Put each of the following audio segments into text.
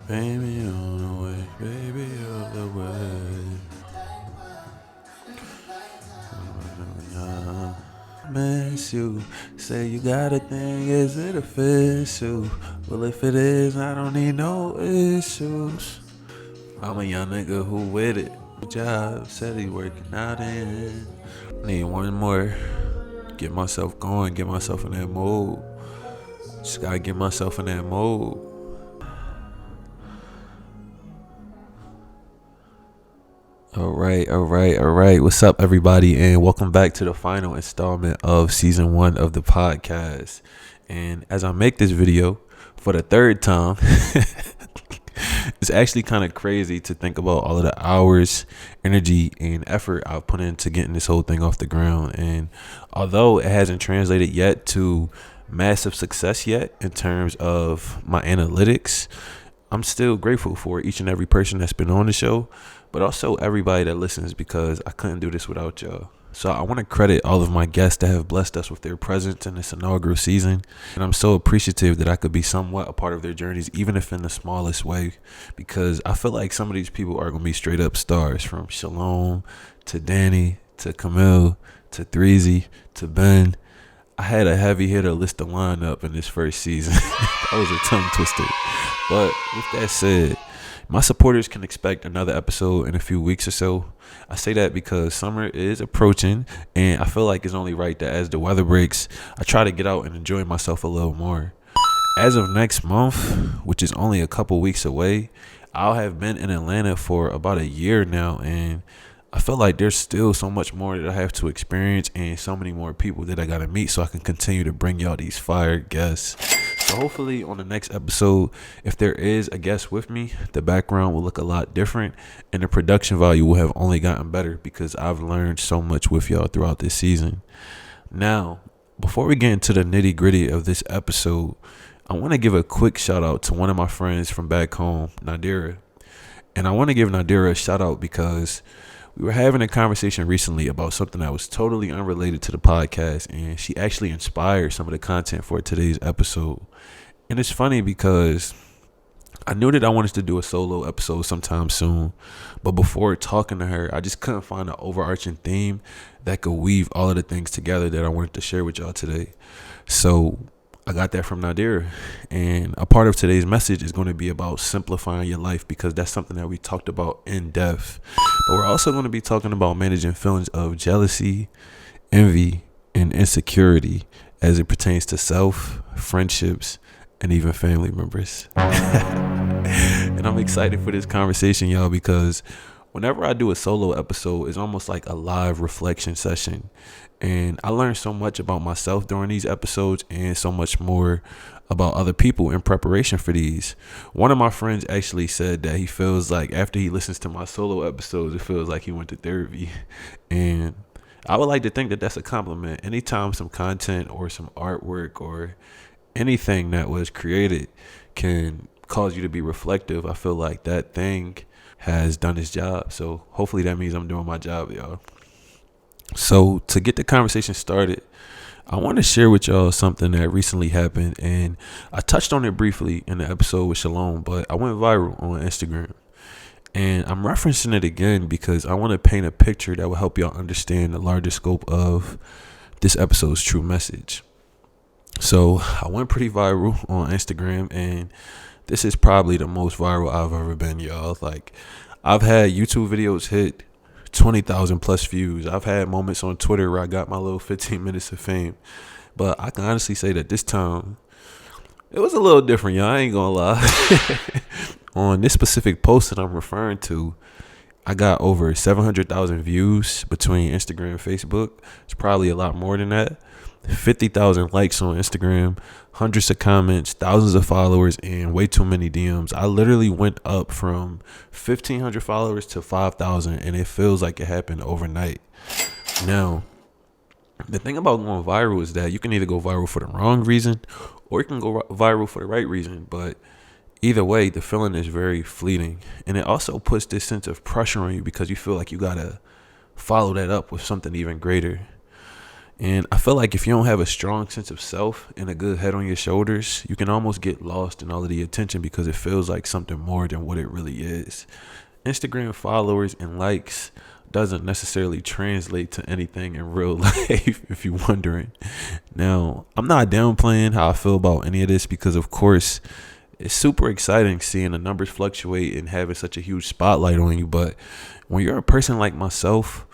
Baby on the way, baby on the way. Miss you. Say you got a thing, is it official? Well, if it is, I don't need no issues. I'm a young nigga who with it. Job said he working out in. Need one more. Get myself going, get myself in that mode. Just gotta get myself in that mode. All right. What's up, everybody, and welcome back to the final installment of season 1 of the podcast. And as I make this video for the third time, it's actually kind of crazy to think about all of the hours, energy, and effort I've put into getting this whole thing off the ground. And although it hasn't translated yet to massive success yet in terms of my analytics, I'm still grateful for each and every person that's been on the show, but also everybody that listens, because I couldn't do this without y'all. So I want to credit all of my guests that have blessed us with their presence in this inaugural season. And I'm so appreciative that I could be somewhat a part of their journeys, even if in the smallest way, because I feel like some of these people are going to be straight up stars, from Shalom to Danny to Camille to Threezy to Ben. I had a heavy hitter list to line up in this first season. That was a tongue twister. But with that said, my supporters can expect another episode in a few weeks or so. I say that because summer is approaching, and I feel like it's only right that as the weather breaks, I try to get out and enjoy myself a little more. As of next month, which is only a couple weeks away, I'll have been in Atlanta for about a year now, and I feel like there's still so much more that I have to experience and so many more people that I gotta meet so I can continue to bring y'all these fire guests. So hopefully on the next episode, if there is a guest with me, the background will look a lot different and the production value will have only gotten better because I've learned so much with y'all throughout this season. Now, before we get into the nitty gritty of this episode, I want to give a quick shout out to one of my friends from back home, Nadira. And I want to give Nadira a shout out because we were having a conversation recently about something that was totally unrelated to the podcast, and she actually inspired some of the content for today's episode. And it's funny because I knew that I wanted to do a solo episode sometime soon, but before talking to her, I just couldn't find an overarching theme that could weave all of the things together that I wanted to share with y'all today. So I got that from Nadira, and a part of today's message is going to be about simplifying your life, because that's something that we talked about in depth. But we're also going to be talking about managing feelings of jealousy, envy, and insecurity as it pertains to self, friendships, and even family members. And I'm excited for this conversation, y'all, because whenever I do a solo episode, it's almost like a live reflection session. And I learned so much about myself during these episodes and so much more about other people in preparation for these. One of my friends actually said that he feels like after he listens to my solo episodes, it feels like he went to therapy. And I would like to think that that's a compliment. Anytime some content or some artwork or anything that was created can cause you to be reflective, I feel like that thing has done its job. So hopefully that means I'm doing my job, y'all. So to get the conversation started, I want to share with y'all something that recently happened, and I touched on it briefly in the episode with Shalom, but I went viral on Instagram. And I'm referencing it again because I want to paint a picture that will help y'all understand the larger scope of this episode's true message. So I went pretty viral on Instagram, and this is probably the most viral I've ever been, y'all. Like, I've had YouTube videos hit 20,000 plus views. I've had moments on Twitter where I got my little 15 minutes of fame. But I can honestly say that this time, it was a little different, y'all. I ain't gonna lie. On this specific post that I'm referring to, I got over 700,000 views between Instagram and Facebook. It's probably a lot more than that. 50,000 likes on Instagram, hundreds of comments, thousands of followers, and way too many DMs. I literally went up from 1,500 followers to 5,000, and it feels like it happened overnight. Now, the thing about going viral is that you can either go viral for the wrong reason or you can go viral for the right reason. But either way, the feeling is very fleeting. And it also puts this sense of pressure on you because you feel like you got to follow that up with something even greater. And I feel like if you don't have a strong sense of self and a good head on your shoulders, you can almost get lost in all of the attention because it feels like something more than what it really is. Instagram followers and likes doesn't necessarily translate to anything in real life, if you're wondering. Now, I'm not downplaying how I feel about any of this because, of course, it's super exciting seeing the numbers fluctuate and having such a huge spotlight on you. But when you're a person like myself,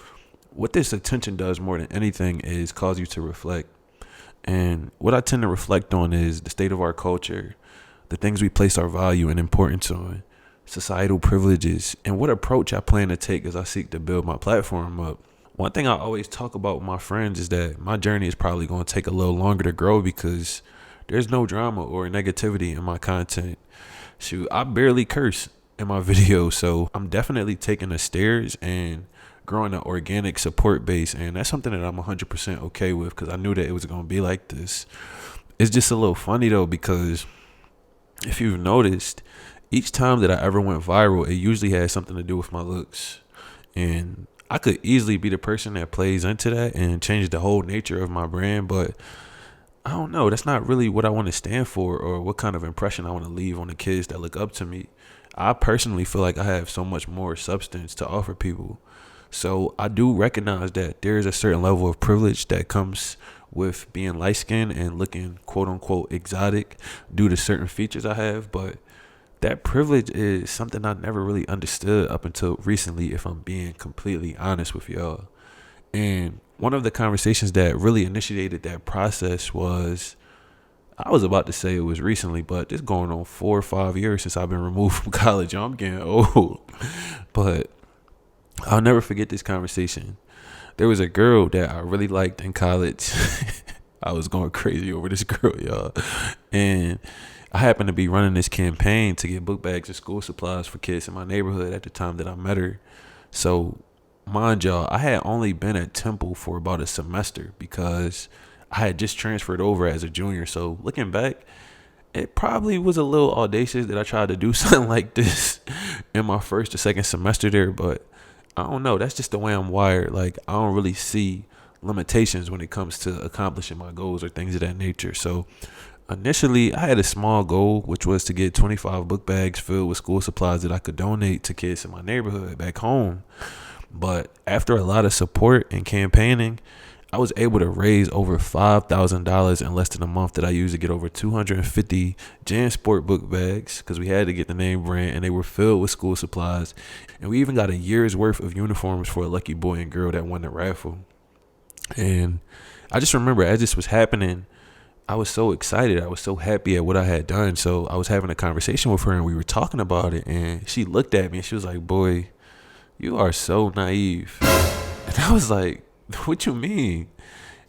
what this attention does more than anything is cause you to reflect. And what I tend to reflect on is the state of our culture, the things we place our value and importance on, societal privileges, and what approach I plan to take as I seek to build my platform up. One thing I always talk about with my friends is that my journey is probably going to take a little longer to grow because there's no drama or negativity in my content. Shoot, I barely curse in my videos, so I'm definitely taking the stairs and growing an organic support base, and that's something that I'm 100% okay with because I knew that it was going to be like this. It's just a little funny though because if you've noticed, each time that I ever went viral, it usually had something to do with my looks, and I could easily be the person that plays into that and change the whole nature of my brand, but I don't know. That's not really what I want to stand for or what kind of impression I want to leave on the kids that look up to me. I personally feel like I have so much more substance to offer people. So I do recognize that there is a certain level of privilege that comes with being light skinned and looking quote unquote exotic due to certain features I have. But that privilege is something I never really understood up until recently, if I'm being completely honest with y'all. And one of the conversations that really initiated that process was, I was about to say it was recently, but it's going on 4 or 5 years since I've been removed from college. I'm getting old. But I'll never forget this conversation. There was a girl that I really liked in college. I was going crazy over this girl, y'all. And I happened to be running this campaign to get book bags and school supplies for kids in my neighborhood at the time that I met her. So, mind y'all, I had only been at Temple for about a semester because I had just transferred over as a junior. So, looking back, it probably was a little audacious that I tried to do something like this in my first or second semester there, but I don't know. That's just the way I'm wired. Like, I don't really see limitations when it comes to accomplishing my goals or things of that nature. So initially, I had a small goal, which was to get 25 book bags filled with school supplies that I could donate to kids in my neighborhood back home. But after a lot of support and campaigning, I was able to raise over $5,000 in less than a month that I used to get over 250 JanSport book bags because we had to get the name brand and they were filled with school supplies. And we even got a year's worth of uniforms for a lucky boy and girl that won the raffle. And I just remember as this was happening, I was so excited. I was so happy at what I had done. So I was having a conversation with her and we were talking about it. And she looked at me and she was like, "Boy, you are so naive." And I was like, "What you mean?"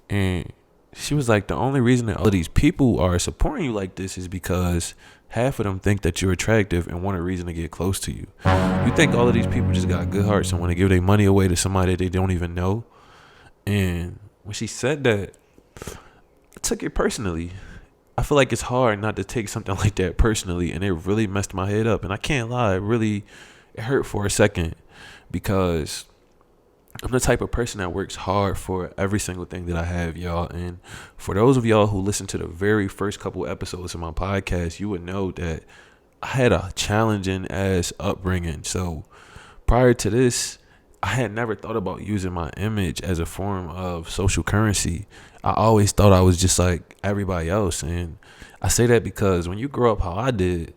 And she was like, "The only reason that all of these people are supporting you like this is because half of them think that you're attractive and want a reason to get close to you. You think all of these people just got good hearts and want to give their money away to somebody that they don't even know?" And when she said that, I took it personally. I feel like it's hard not to take something like that personally, and it really messed my head up. And I can't lie, it hurt for a second because I'm the type of person that works hard for every single thing that I have, y'all. And for those of y'all who listen to the very first couple episodes of my podcast, you would know that I had a challenging ass upbringing. So prior to this, I had never thought about using my image as a form of social currency. I always thought I was just like everybody else. And I say that because when you grow up how I did,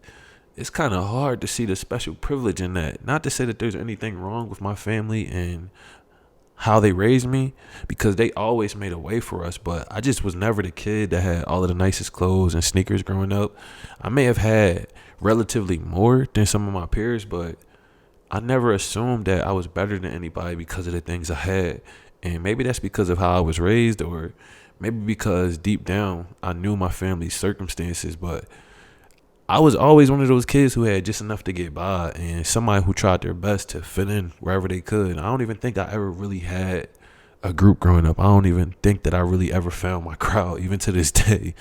it's kind of hard to see the special privilege in that. Not to say that there's anything wrong with my family and how they raised me, because they always made a way for us, but I just was never the kid that had all of the nicest clothes and sneakers growing up. I may have had relatively more than some of my peers, but I never assumed that I was better than anybody because of the things I had. And maybe that's because of how I was raised, or maybe because deep down I knew my family's circumstances, but I was always one of those kids who had just enough to get by and somebody who tried their best to fit in wherever they could. I don't even think I ever really had a group growing up. I don't even think that I really ever found my crowd, even to this day.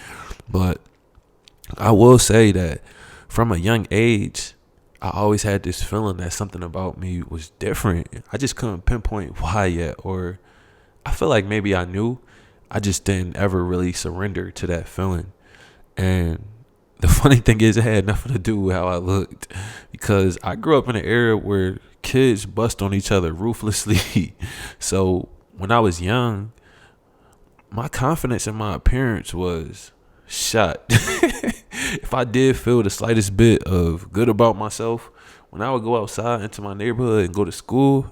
But I will say that from a young age, I always had this feeling that something about me was different. I just couldn't pinpoint why yet, or I feel like maybe I knew. I just didn't ever really surrender to that feeling. And the funny thing is, it had nothing to do with how I looked, because I grew up in an era where kids bust on each other ruthlessly. So when I was young, my confidence in my appearance was shot. If I did feel the slightest bit of good about myself, when I would go outside into my neighborhood and go to school,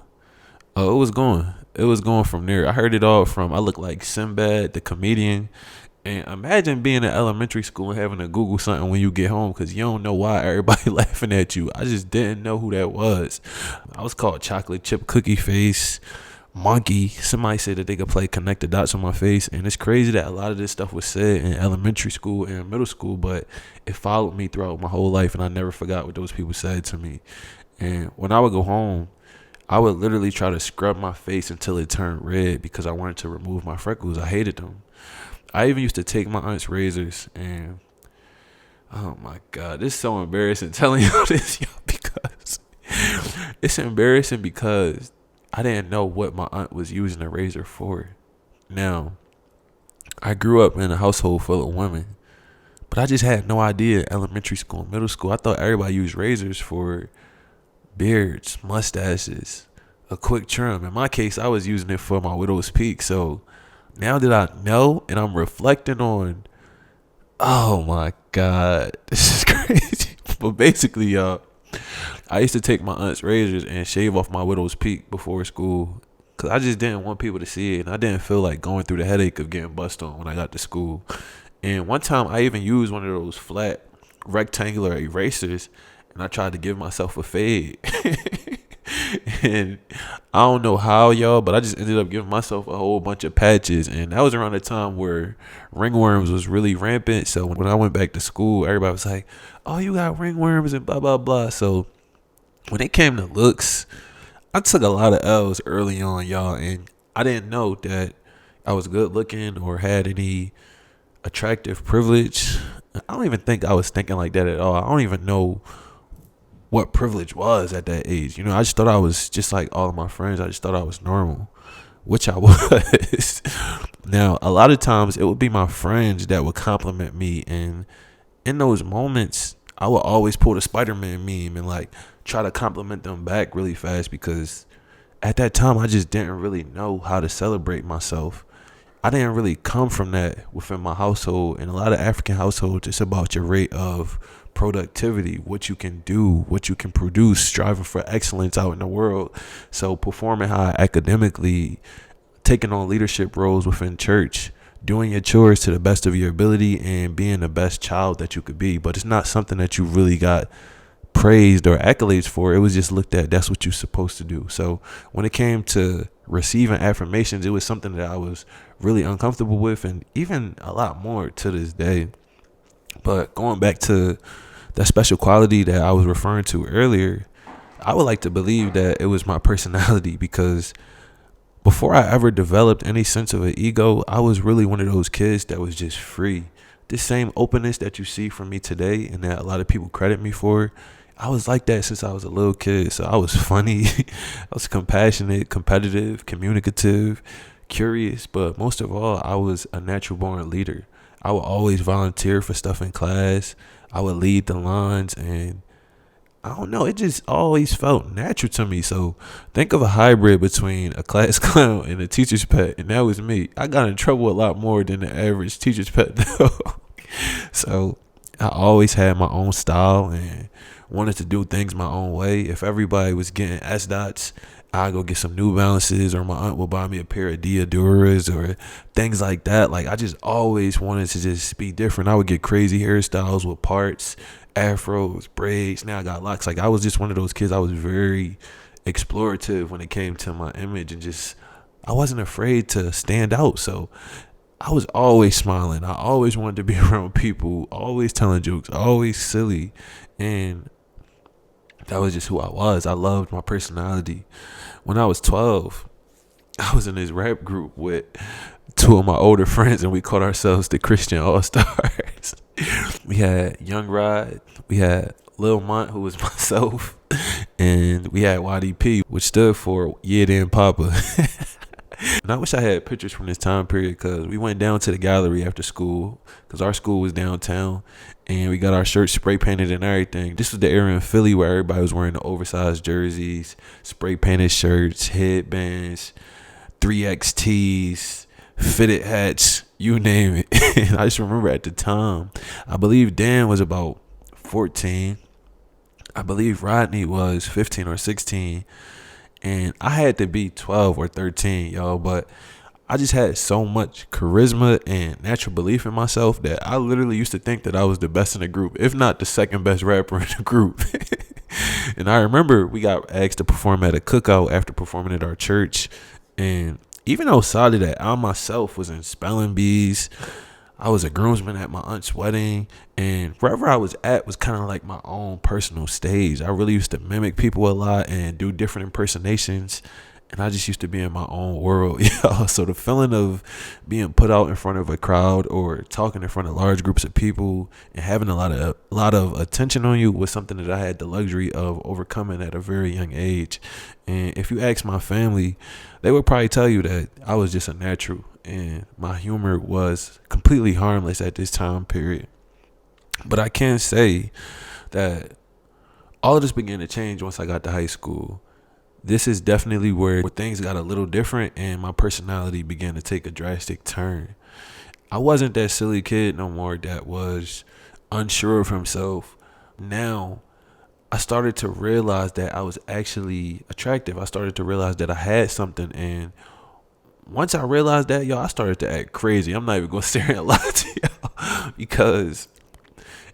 oh, it was going. It was going from there. I heard it all from, I look like Sinbad, the comedian. And imagine being in elementary school and having to Google something when you get home because you don't know why everybody laughing at you. I just didn't know who that was. I was called chocolate chip cookie face, monkey. Somebody said that they could play connect the dots on my face. And it's crazy that a lot of this stuff was said in elementary school and middle school, but it followed me throughout my whole life, and I never forgot what those people said to me. And when I would go home, I would literally try to scrub my face until it turned red because I wanted to remove my freckles. I hated them. I even used to take my aunt's razors, and oh my God, this is so embarrassing telling you this, y'all, because it's embarrassing because I didn't know what my aunt was using a razor for. Now, I grew up in a household full of women, but I just had no idea. Elementary school, middle school, I thought everybody used razors for beards, mustaches, a quick trim. In my case, I was using it for my widow's peak. So now that I know and I'm reflecting on, oh my God, this is crazy. But basically, y'all, I used to take my aunt's razors and shave off my widow's peak before school because I just didn't want people to see it. And I didn't feel like going through the headache of getting bust on when I got to school. And one time I even used one of those flat rectangular erasers and I tried to give myself a fade. And I don't know how, y'all, but I just ended up giving myself a whole bunch of patches. And that was around the time where ringworms was really rampant. So when I went back to school, everybody was like, oh, you got ringworms and blah, blah, blah. So when it came to looks, I took a lot of L's early on, y'all. And I didn't know that I was good looking or had any attractive privilege. I don't even think I was thinking like that at all. I don't even know what privilege was at that age. You know, I just thought I was just like all of my friends. I just thought I was normal, which I was. Now, a lot of times it would be my friends that would compliment me. And in those moments, I would always pull the Spider-Man meme and like try to compliment them back really fast because at that time, I just didn't really know how to celebrate myself. I didn't really come from that within my household. And a lot of African households, it's about your rate of productivity, what you can do, what you can produce, striving for excellence out in the world. So performing high academically, taking on leadership roles within church, doing your chores to the best of your ability, and being the best child that you could be. But it's not something that you really got praised or accolades for. It was just looked at, that's what you're supposed to do. So when it came to receiving affirmations, it was something that I was really uncomfortable with, and even a lot more to this day. But going back to that special quality that I was referring to earlier, I would like to believe that it was my personality, because before I ever developed any sense of an ego, I was really one of those kids that was just free. This same openness that you see from me today and that a lot of people credit me for, I was like that since I was a little kid. So I was funny, I was compassionate, competitive, communicative, curious, but most of all, I was a natural born leader. I would always volunteer for stuff in class. I would lead the lines, and I don't know, it just always felt natural to me. So think of a hybrid between a class clown and a teacher's pet, and that was me. I got in trouble a lot more than the average teacher's pet though. So I always had my own style and wanted to do things my own way. If everybody was getting S dots, I'd go get some New Balances, or my aunt would buy me a pair of Diaduras or things like that. Like, I just always wanted to just be different. I would get crazy hairstyles with parts, afros, braids. Now I got locks. Like, I was just one of those kids. I was very explorative when it came to my image, and just, I wasn't afraid to stand out. So I was always smiling. I always wanted to be around people, always telling jokes, always silly. And that was just who I was. I loved my personality. When I was 12, I was in this rap group with two of my older friends, and we called ourselves the Christian All-Stars. We had Young Rod, we had Lil Mont, who was myself, and we had YDP, which stood for Yeah Then Papa. And I wish I had pictures from this time period because we went down to the gallery after school because our school was downtown and we got our shirts spray painted and everything. This was the era in Philly where everybody was wearing the oversized jerseys, spray painted shirts, headbands, 3X tees, fitted hats, you name it. And I just remember at the time, I believe Dan was about 14. I believe Rodney was 15 or 16. And I had to be 12 or 13, yo. But I just had so much charisma and natural belief in myself that I literally used to think that I was the best in the group, if not the second best rapper in the group. And I remember we got asked to perform at a cookout after performing at our church. And even outside of that, I myself was in spelling bees. I was a groomsman at my aunt's wedding, and wherever I was at was kind of like my own personal stage. I really used to mimic people a lot and do different impersonations, and I just used to be in my own world. So the feeling of being put out in front of a crowd or talking in front of large groups of people and having a lot of attention on you was something that I had the luxury of overcoming at a very young age. And if you ask my family, they would probably tell you that I was just a natural and my humor was completely harmless at this time period. But I can say that all of this began to change once I got to high school. This is definitely where things got a little different and my personality began to take a drastic turn. I wasn't that silly kid no more that was unsure of himself. Now I started to realize that I was actually attractive. I started to realize that I had something, and once I realized that, I started to act crazy. I'm not even gonna sit here and lie to y'all because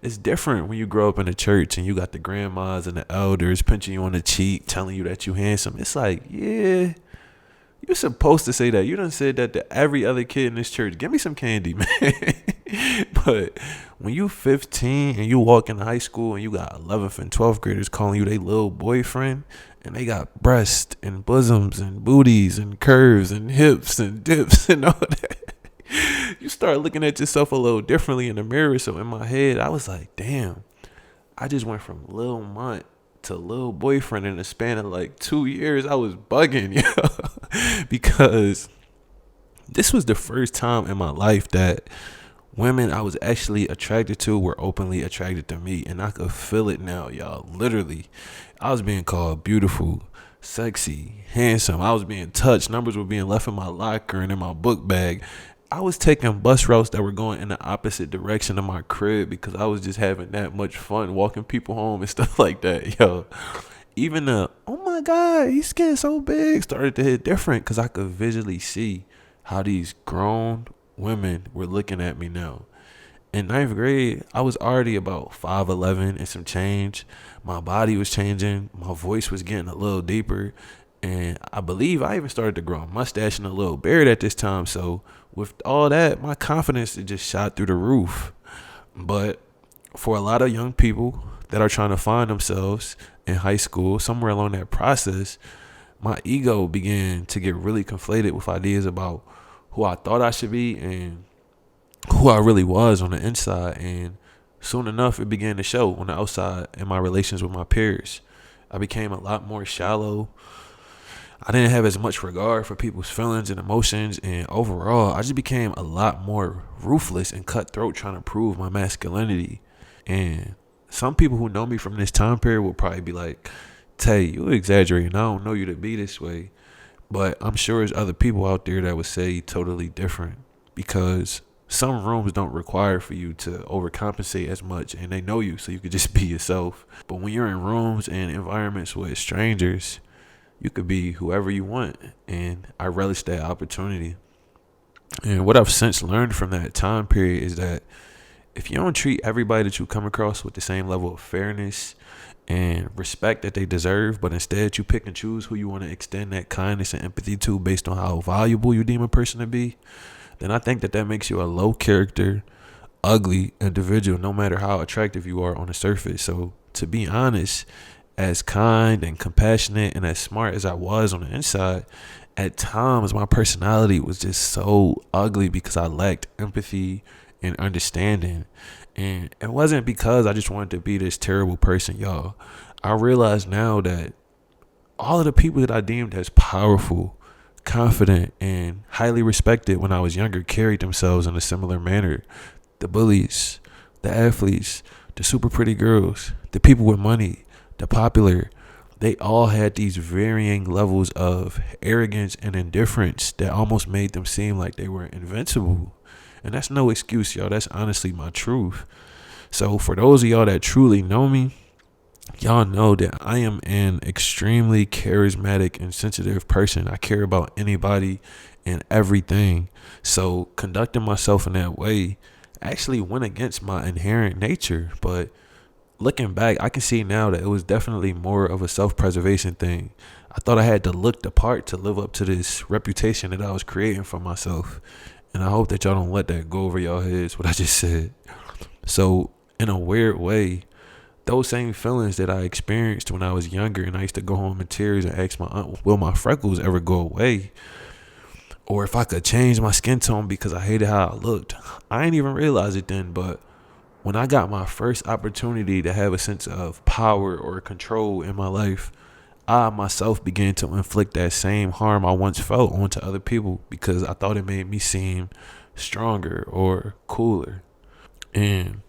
it's different when you grow up in a church and you got the grandmas and the elders pinching you on the cheek, telling you that you handsome. It's like, yeah, you're supposed to say that. You done said that to every other kid in this church. Give me some candy, man. But when you 15 and you walk into high school and you got 11th and 12th graders calling you their little boyfriend, and they got breasts and bosoms and booties and curves and hips and dips and all that, you start looking at yourself a little differently in the mirror. So in my head, I was like, damn, I just went from Lil Munt to Lil Boyfriend in the span of like 2 years. I was bugging, because this was the first time in my life that women I was actually attracted to were openly attracted to me, and I could feel it now, y'all. Literally, I was being called beautiful, sexy, handsome. I was being touched. Numbers were being left in my locker and in my book bag. I was taking bus routes that were going in the opposite direction of my crib because I was just having that much fun walking people home and stuff like that, yo. Even the, oh my God, he's getting so big, started to hit different because I could visually see how these grown women were looking at me now. In ninth grade, I was already about 5'11" and some change. My body was changing. My voice was getting a little deeper. And I believe I even started to grow a mustache and a little beard at this time. So with all that, my confidence just shot through the roof. But for a lot of young people that are trying to find themselves in high school, somewhere along that process, my ego began to get really conflated with ideas about who I thought I should be and who I really was on the inside. And soon enough, it began to show on the outside in my relations with my peers. I became a lot more shallow. I didn't have as much regard for people's feelings and emotions. And overall, I just became a lot more ruthless and cutthroat trying to prove my masculinity. And some people who know me from this time period will probably be like, Tay, you exaggerating. I don't know you to be this way. But I'm sure there's other people out there that would say totally different, because some rooms don't require for you to overcompensate as much, and they know you, so you could just be yourself. But when you're in rooms and environments with strangers, you could be whoever you want, and I relish that opportunity. And what I've since learned from that time period is that if you don't treat everybody that you come across with the same level of fairness and respect that they deserve, but instead you pick and choose who you want to extend that kindness and empathy to based on how valuable you deem a person to be, then I think that makes you a low character, ugly individual, no matter how attractive you are on the surface. So to be honest, as kind and compassionate and as smart as I was on the inside, at times my personality was just so ugly because I lacked empathy and understanding. And it wasn't because I just wanted to be this terrible person, y'all. I realize now that all of the people that I deemed as powerful confident, and highly respected when I was younger carried themselves in a similar manner. The bullies, the athletes, the super pretty girls, the people with money, the popular, they all had these varying levels of arrogance and indifference that almost made them seem like they were invincible. And that's no excuse, y'all. That's honestly my truth. So for those of y'all that truly know me, y'all know that I am an extremely charismatic and sensitive person. I care about anybody and everything. So conducting myself in that way actually went against my inherent nature. But looking back, I can see now that it was definitely more of a self-preservation thing. I thought I had to look the part to live up to this reputation that I was creating for myself. And I hope that y'all don't let that go over y'all heads, what I just said. So in a weird way, those same feelings that I experienced when I was younger and I used to go home in tears and ask my aunt, will my freckles ever go away? Or if I could change my skin tone because I hated how I looked. I didn't even realize it then, but when I got my first opportunity to have a sense of power or control in my life, I myself began to inflict that same harm I once felt onto other people because I thought it made me seem stronger or cooler. And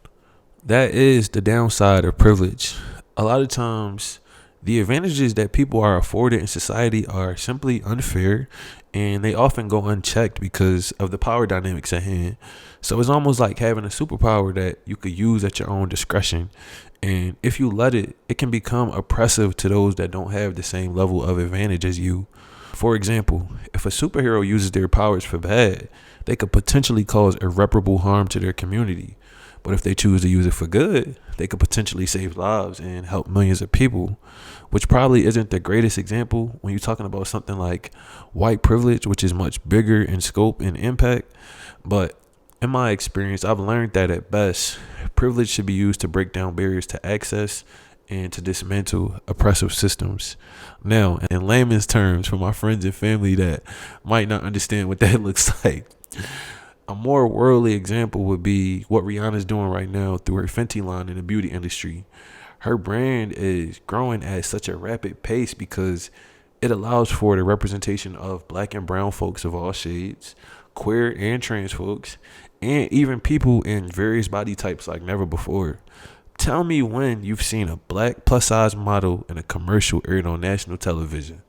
that is the downside of privilege. A lot of times, the advantages that people are afforded in society are simply unfair, and they often go unchecked because of the power dynamics at hand. So it's almost like having a superpower that you could use at your own discretion. And if you let it, it can become oppressive to those that don't have the same level of advantage as you. For example, if a superhero uses their powers for bad, they could potentially cause irreparable harm to their community. But if they choose to use it for good, they could potentially save lives and help millions of people, which probably isn't the greatest example when you're talking about something like white privilege, which is much bigger in scope and impact. But in my experience, I've learned that at best, privilege should be used to break down barriers to access and to dismantle oppressive systems. Now, in layman's terms, for my friends and family that might not understand what that looks like, a more worldly example would be what Rihanna's doing right now through her Fenty line in the beauty industry. Her brand is growing at such a rapid pace because it allows for the representation of black and brown folks of all shades, queer and trans folks, and even people in various body types like never before. Tell me when you've seen a black plus size model in a commercial aired on national television.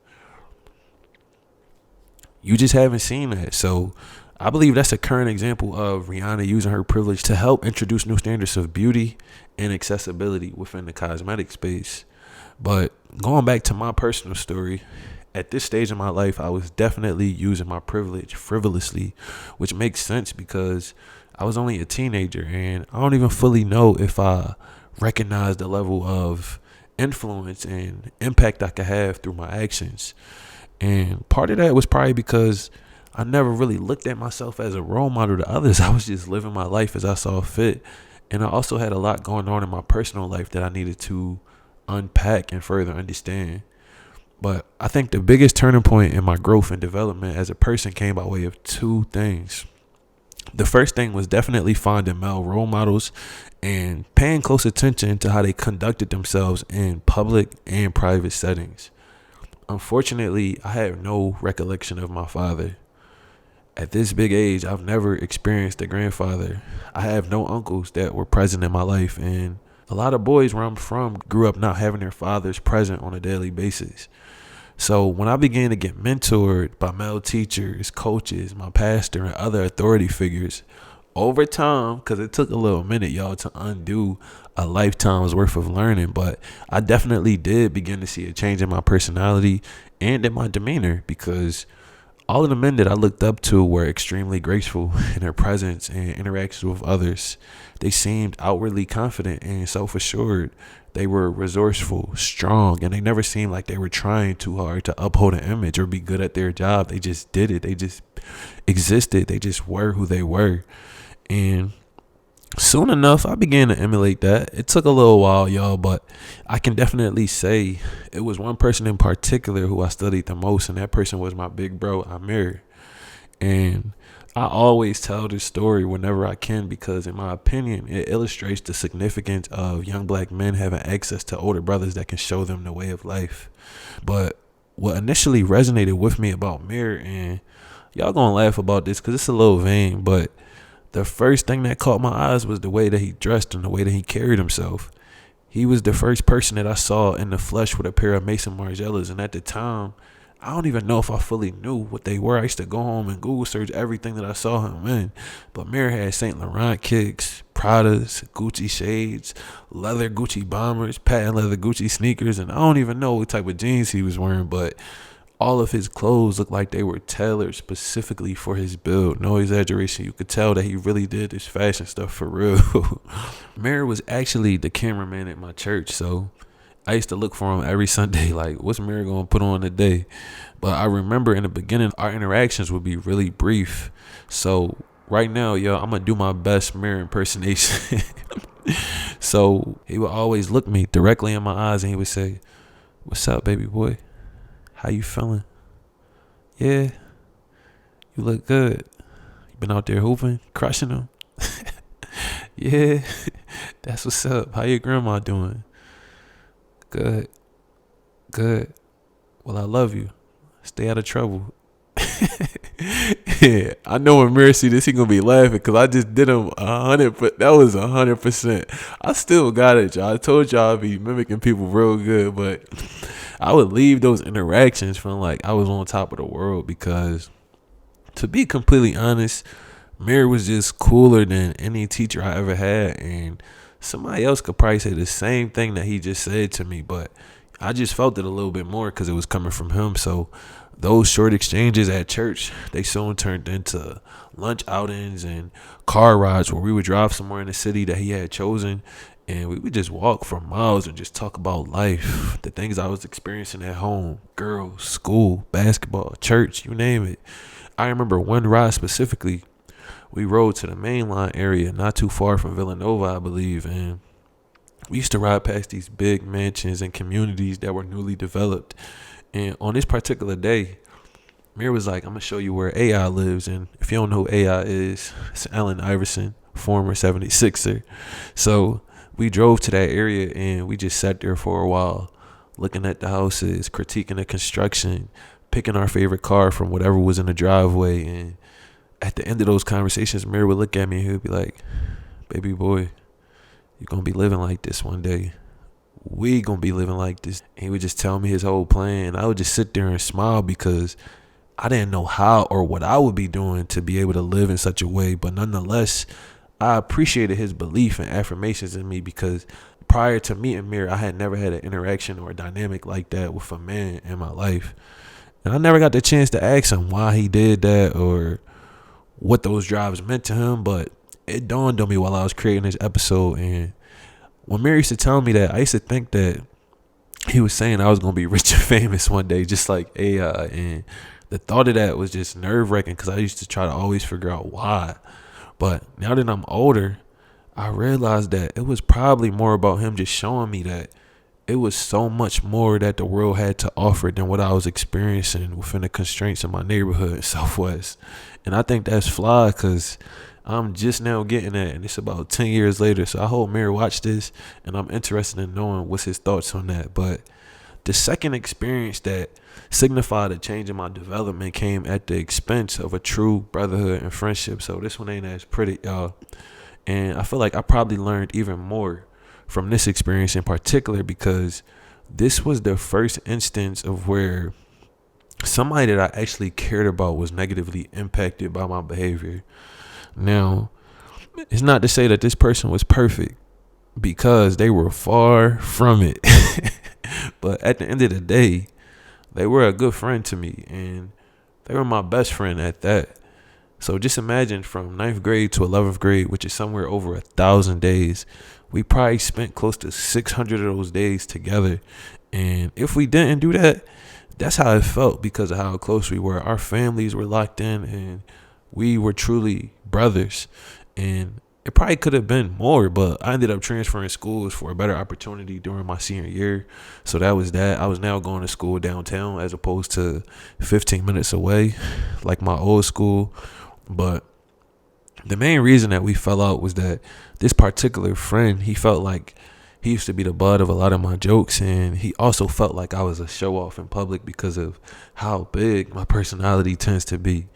You just haven't seen that. So I believe that's a current example of Rihanna using her privilege to help introduce new standards of beauty and accessibility within the cosmetic space. But going back to my personal story, at this stage in my life, I was definitely using my privilege frivolously, which makes sense because I was only a teenager and I don't even fully know if I recognize the level of influence and impact I could have through my actions. And part of that was probably because I never really looked at myself as a role model to others. I was just living my life as I saw fit. And I also had a lot going on in my personal life that I needed to unpack and further understand. But I think the biggest turning point in my growth and development as a person came by way of two things. The first thing was definitely finding male role models and paying close attention to how they conducted themselves in public and private settings. Unfortunately, I have no recollection of my father. At this big age, I've never experienced a grandfather. I have no uncles that were present in my life, and a lot of boys where I'm from grew up not having their fathers present on a daily basis. So when I began to get mentored by male teachers, coaches, my pastor, and other authority figures, over time, because it took a little minute, y'all, to undo a lifetime's worth of learning, but I definitely did begin to see a change in my personality and in my demeanor because all of the men that I looked up to were extremely graceful in their presence and interactions with others. They seemed outwardly confident and self-assured. They were resourceful, strong, and they never seemed like they were trying too hard to uphold an image or be good at their job. They just did it. They just existed. They just were who they were. And soon enough, I began to emulate that. It took a little while, y'all, but I can definitely say it was one person in particular who I studied the most, and that person was my big bro, Amir. And I always tell this story whenever I can because, in my opinion, it illustrates the significance of young black men having access to older brothers that can show them the way of life. But what initially resonated with me about Mirror, and y'all gonna laugh about this because it's a little vain, but the first thing that caught my eyes was the way that he dressed and the way that he carried himself. He was the first person that I saw in the flesh with a pair of Mason Margielas, and at the time, I don't even know if I fully knew what they were. I used to go home and Google search everything that I saw him in. But Mirror had Saint Laurent kicks, Pradas, Gucci shades, leather Gucci bombers, patent leather Gucci sneakers, and I don't even know what type of jeans he was wearing, but all of his clothes looked like they were tailored specifically for his build. No exaggeration. You could tell that he really did this fashion stuff for real. Mirror was actually the cameraman at my church, so I used to look for him every Sunday, like, what's Mirror going to put on today? But I remember in the beginning, our interactions would be really brief. So right now, yo, I'm going to do my best Mirror impersonation. So he would always look me directly in my eyes and he would say, "What's up, baby boy? How you feeling? Yeah, you look good. You been out there hooping, crushing them?" "Yeah, that's what's up. How your grandma doing?" "Good, good. Well, I love you. Stay out of trouble." Yeah, I know when Mirror see this, he gonna be laughing because I just did him 100. But that was 100%. I still got it, y'all. I told y'all I'd be mimicking people real good, but I would leave those interactions feeling like I was on top of the world because, to be completely honest, Mirror was just cooler than any teacher I ever had, and somebody else could probably say the same thing that he just said to me, but I just felt it a little bit more because it was coming from him. So those short exchanges at church, they soon turned into lunch outings and car rides where we would drive somewhere in the city that he had chosen, and we would just walk for miles and just talk about life, the things I was experiencing at home, girls, school, basketball, church, you name it. I remember one ride specifically. We rode to the mainline area, not too far from Villanova, I believe, and we used to ride past these big mansions and communities that were newly developed. And on this particular day, Mir was like, "I'm going to show you where AI lives." And if you don't know who AI is, it's Allen Iverson, former 76er. So we drove to that area and we just sat there for a while, looking at the houses, critiquing the construction, picking our favorite car from whatever was in the driveway. And at the end of those conversations, Mir would look at me and he would be like, "Baby boy, you're going to be living like this one day. We going to be living like this." And he would just tell me his whole plan. I would just sit there and smile because I didn't know how or what I would be doing to be able to live in such a way. But nonetheless, I appreciated his belief and affirmations in me because prior to meeting Mir, I had never had an interaction or a dynamic like that with a man in my life. And I never got the chance to ask him why he did that or what those drives meant to him. But it dawned on me while I was creating this episode. And when Mir used to tell me that, I used to think that he was saying I was going to be rich and famous one day, just like AI. And the thought of that was just nerve-wracking because I used to try to always figure out why. But now that I'm older, I realized that it was probably more about him just showing me that it was so much more that the world had to offer than what I was experiencing within the constraints of my neighborhood in Southwest. And I think that's flawed because I'm just now getting that, and it's about 10 years later. So I hope Mir watched this, and I'm interested in knowing what's his thoughts on that. But the second experience that signified a change in my development came at the expense of a true brotherhood and friendship. So this one ain't as pretty, y'all. And I feel like I probably learned even more from this experience in particular because this was the first instance of where somebody that I actually cared about was negatively impacted by my behavior. Now, it's not to say that this person was perfect because they were far from it. But at the end of the day, they were a good friend to me and they were my best friend at that. So just imagine from 9th grade to 11th grade, which is somewhere over 1,000 days, we probably spent close to 600 of those days together. And if we didn't do that, that's how it felt because of how close we were. Our families were locked in and we were truly brothers. And it probably could have been more, but I ended up transferring schools for a better opportunity during my senior year. So that was that. I was now going to school downtown as opposed to 15 minutes away, like my old school. But the main reason that we fell out was that this particular friend, he felt like he used to be the butt of a lot of my jokes, and he also felt like I was a show off in public because of how big my personality tends to be.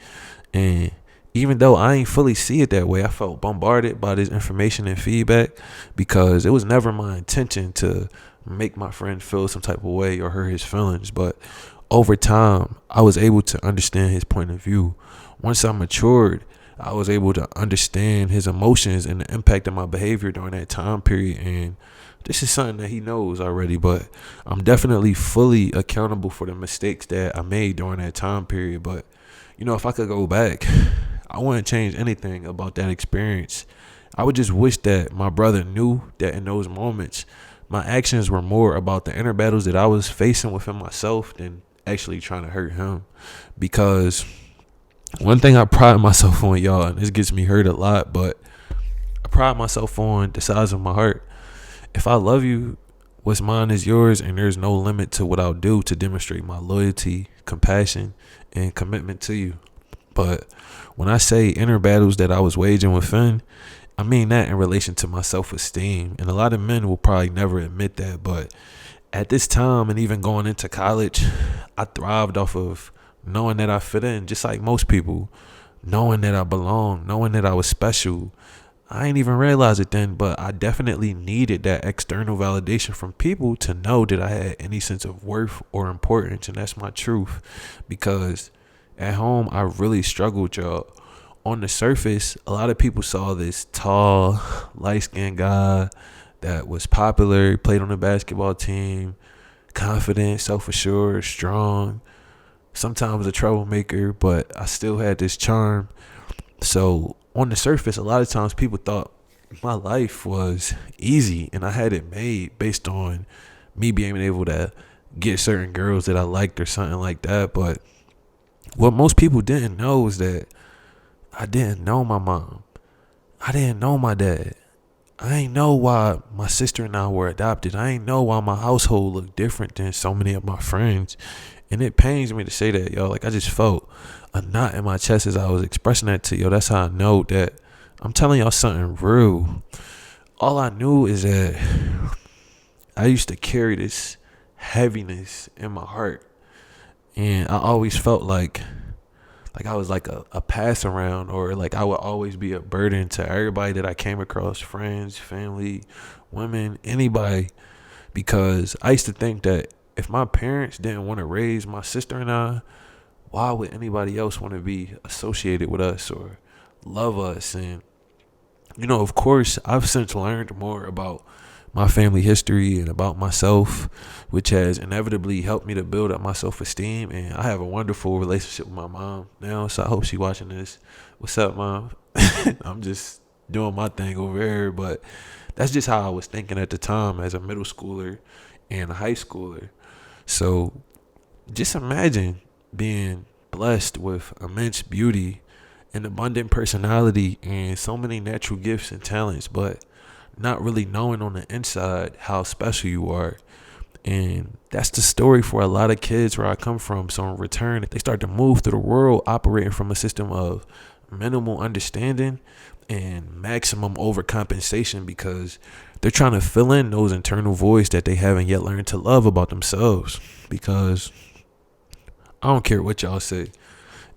And even though I ain't fully see it that way, I felt bombarded by this information and feedback because it was never my intention to make my friend feel some type of way or hurt his feelings. But over time, I was able to understand his point of view. Once I matured, I was able to understand his emotions and the impact of my behavior during that time period. And this is something that he knows already, but I'm definitely fully accountable for the mistakes that I made during that time period. But, if I could go back, I wouldn't change anything about that experience. I would just wish that my brother knew that in those moments, my actions were more about the inner battles that I was facing within myself than actually trying to hurt him. Because one thing I pride myself on, y'all, and this gets me hurt a lot, but I pride myself on the size of my heart. If I love you, what's mine is yours, and there's no limit to what I'll do to demonstrate my loyalty, compassion, and commitment to you. But when I say inner battles that I was waging within, I mean that in relation to my self-esteem. And a lot of men will probably never admit that, but at this time and even going into college, I thrived off of knowing that I fit in, just like most people, knowing that I belong, knowing that I was special. I ain't even realize it then, but I definitely needed that external validation from people to know that I had any sense of worth or importance, and that's my truth. Because at home, I really struggled, y'all. On the surface, a lot of people saw this tall, light-skinned guy that was popular, played on the basketball team, confident, self-assured, strong, sometimes a troublemaker, but I still had this charm. So on the surface, a lot of times people thought my life was easy and I had it made based on me being able to get certain girls that I liked or something like that. But what most people didn't know is that I didn't know my mom. I didn't know my dad. I ain't know why my sister and I were adopted. I ain't know why my household looked different than so many of my friends. And it pains me to say that, yo. Like, I just felt a knot in my chest as I was expressing that to you. That's how I know that I'm telling y'all something real. All I knew is that I used to carry this heaviness in my heart. And I always felt like I was like a pass around, or like I would always be a burden to everybody that I came across, friends, family, women, anybody. Because I used to think that if my parents didn't want to raise my sister and I, why would anybody else want to be associated with us or love us? And, of course, I've since learned more about my family history and about myself, which has inevitably helped me to build up my self-esteem. And I have a wonderful relationship with my mom now, so I hope she's watching this. What's up, Mom? I'm just doing my thing over here, but that's just how I was thinking at the time as a middle schooler and a high schooler. So just imagine being blessed with immense beauty, an abundant personality, and so many natural gifts and talents, but not really knowing on the inside how special you are. And that's the story for a lot of kids where I come from. So in return, they start to move through the world operating from a system of minimal understanding and maximum overcompensation, because they're trying to fill in those internal voids that they haven't yet learned to love about themselves. Because I don't care what y'all say,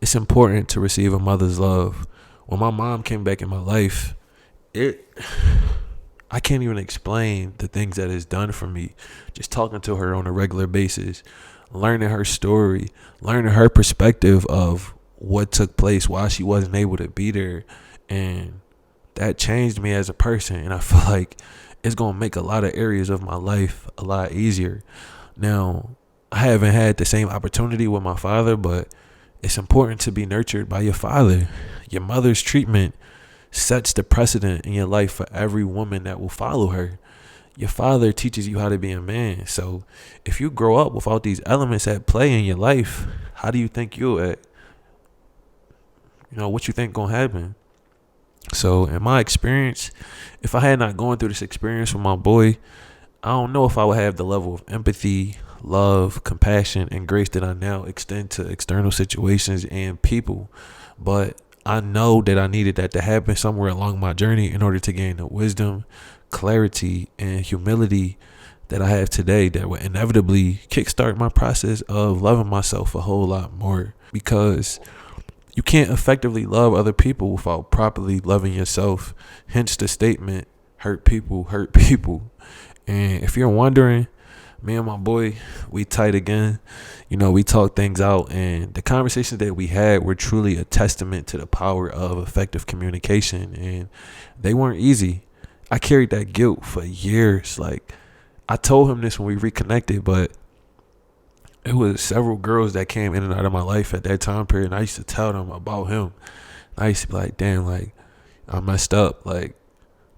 it's important to receive a mother's love. When my mom came back in my life, I can't even explain the things that it's done for me. Just talking to her on a regular basis, learning her story, learning her perspective of what took place, why she wasn't able to be there. And that changed me as a person. And I feel like it's going to make a lot of areas of my life a lot easier. Now, I haven't had the same opportunity with my father, but it's important to be nurtured by your father. Your mother's treatment sets the precedent in your life for every woman that will follow her. Your father teaches you how to be a man. So if you grow up without these elements at play in your life, how do you think you'll act? What you think gonna happen? So in my experience, if I had not gone through this experience with my boy, I don't know if I would have the level of empathy, love, compassion, and grace that I now extend to external situations and people. But I know that I needed that to happen somewhere along my journey in order to gain the wisdom, clarity, and humility that I have today that would inevitably kickstart my process of loving myself a whole lot more. Because you can't effectively love other people without properly loving yourself. Hence the statement, hurt people hurt people. And if you're wondering, me and my boy, we tight again. We talk things out, and the conversations that we had were truly a testament to the power of effective communication, and they weren't easy. I carried that guilt for years. Like, I told him this when we reconnected, but it was several girls that came in and out of my life at that time period, and I used to tell them about him. I used to be like, damn, like, I messed up. Like,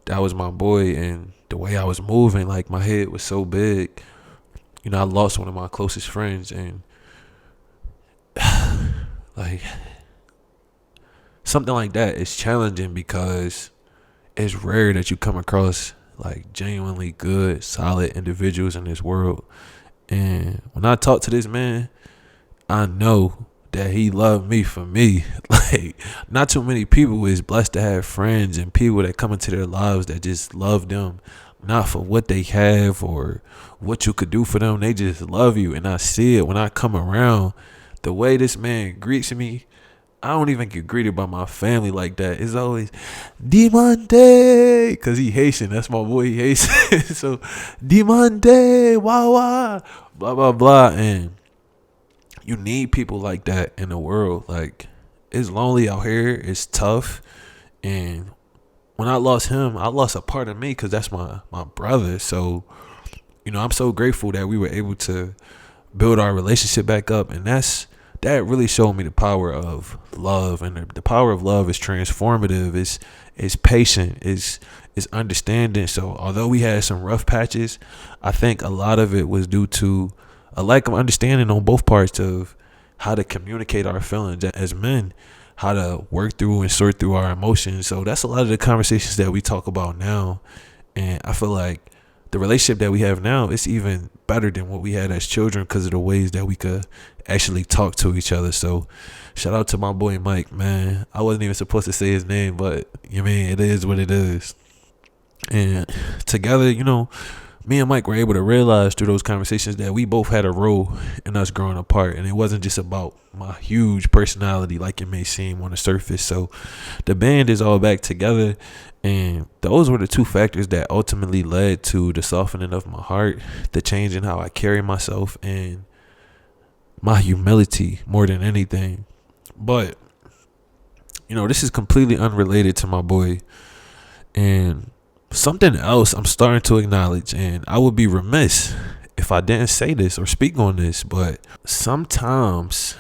that was my boy, and the way I was moving, like, my head was so big. I lost one of my closest friends, and like, something like that is challenging because it's rare that you come across like genuinely good, solid individuals in this world. And when I talk to this man, I know that he loved me for me. Like, not too many people is blessed to have friends and people that come into their lives that just love them, not for what they have or what you could do for them. They just love you. And I see it when I come around. The way this man greets me, I don't even get greeted by my family like that. It's always Dimante, because he Haitian. That's my boy, he Haitian. So Dimante, wah, blah, blah, blah. And you need people like that in the world. Like, it's lonely out here. It's tough. And when I lost him, I lost a part of me because that's my brother. So, I'm so grateful that we were able to build our relationship back up. And that really showed me the power of love. And the power of love is transformative. It's patient. It's understanding. So although we had some rough patches, I think a lot of it was due to a lack of understanding on both parts of how to communicate our feelings as men, how to work through and sort through our emotions. So that's a lot of the conversations that we talk about now. And I feel like the relationship that we have now is even better than what we had as children because of the ways that we could actually talk to each other. So shout out to my boy Mike, man. I wasn't even supposed to say his name, but it is what it is. And together, me and Mike were able to realize through those conversations that we both had a role in us growing apart. And it wasn't just about my huge personality like it may seem on the surface. So the band is all back together. And those were the two factors that ultimately led to the softening of my heart, the change in how I carry myself, and my humility more than anything. But, this is completely unrelated to my boy. And something else I'm starting to acknowledge, and I would be remiss if I didn't say this or speak on this, but sometimes